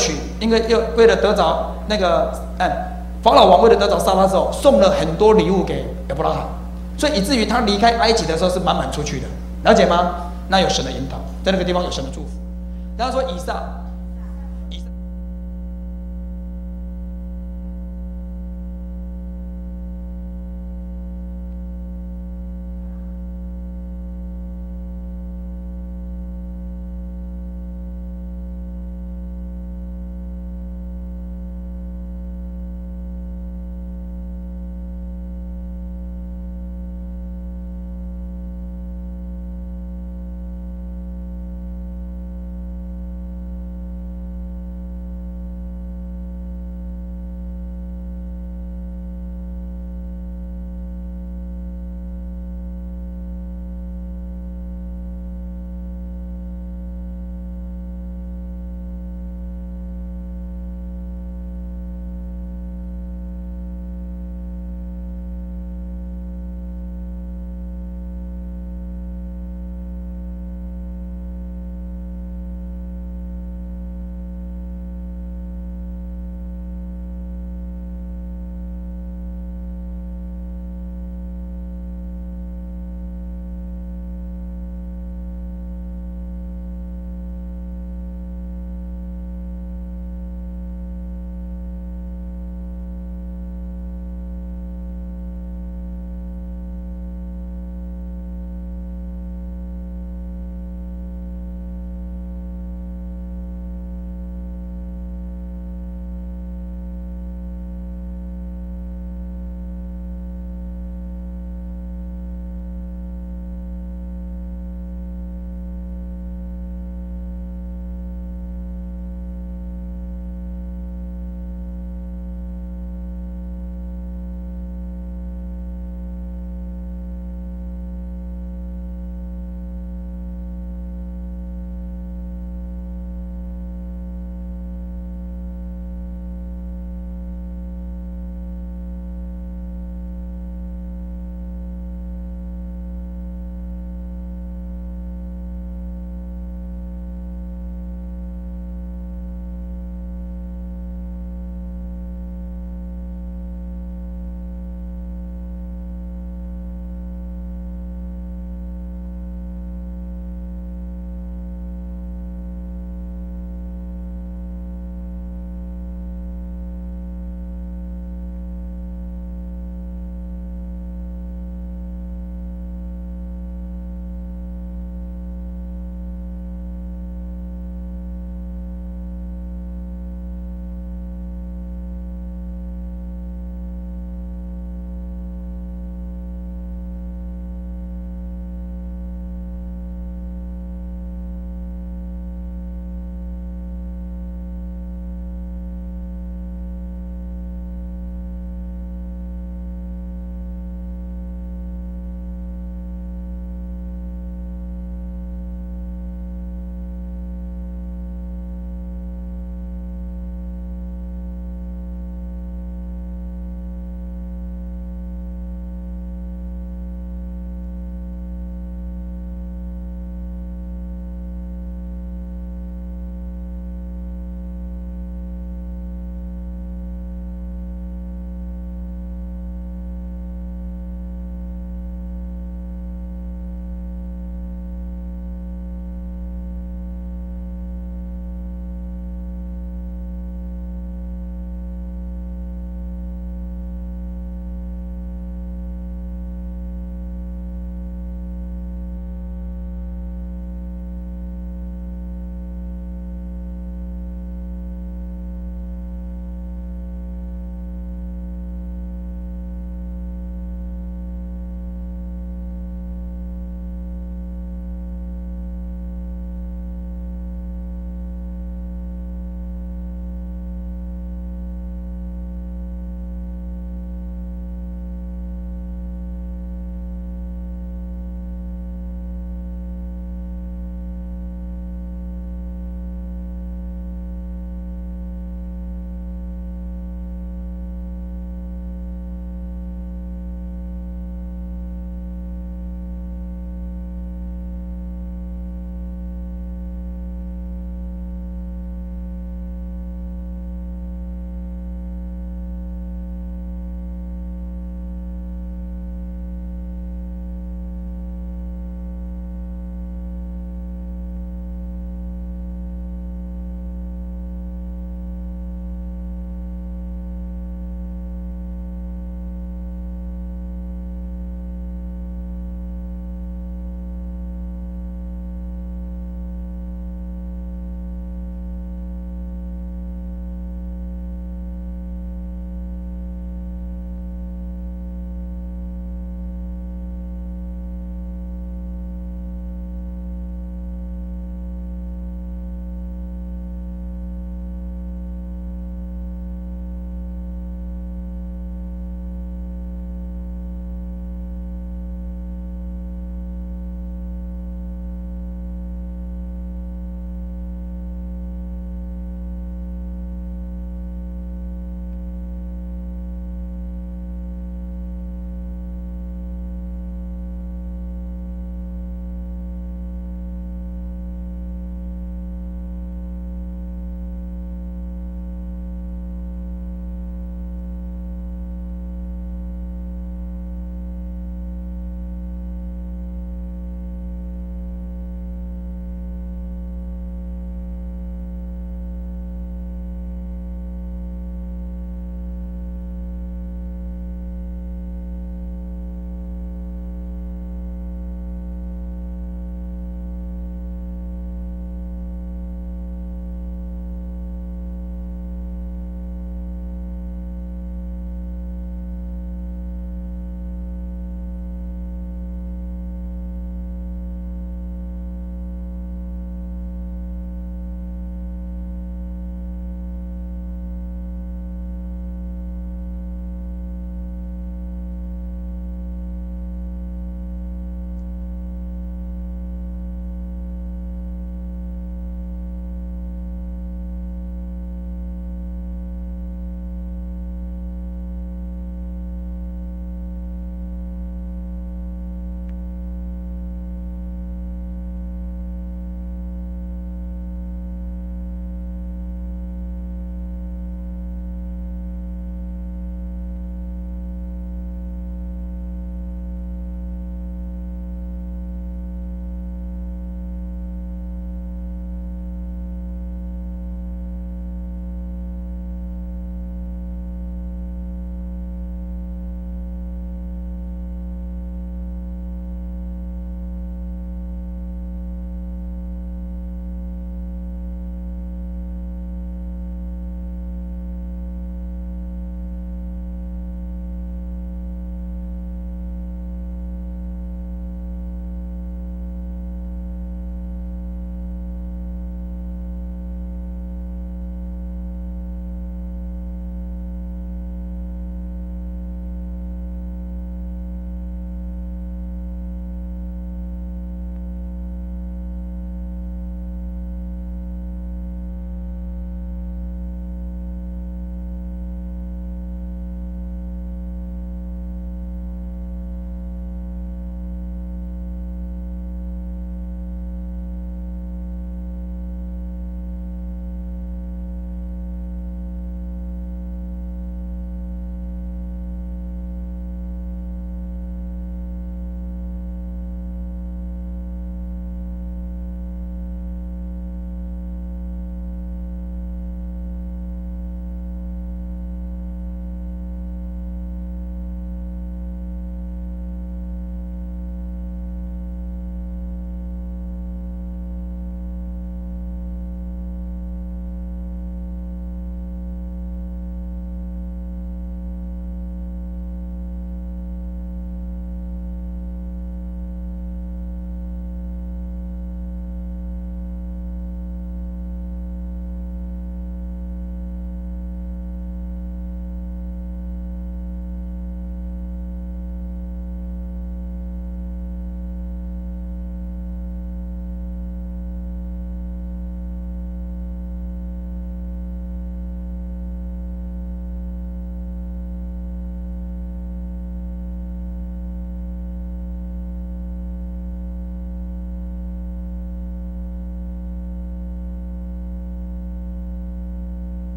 为了得着那个法老王为了得着撒拉之后，送了很多礼物给亚伯拉罕，所以以至于他离开埃及的时候是满满出去的，了解吗？那有神的引导，在那个地方有神的祝福。大家说以撒。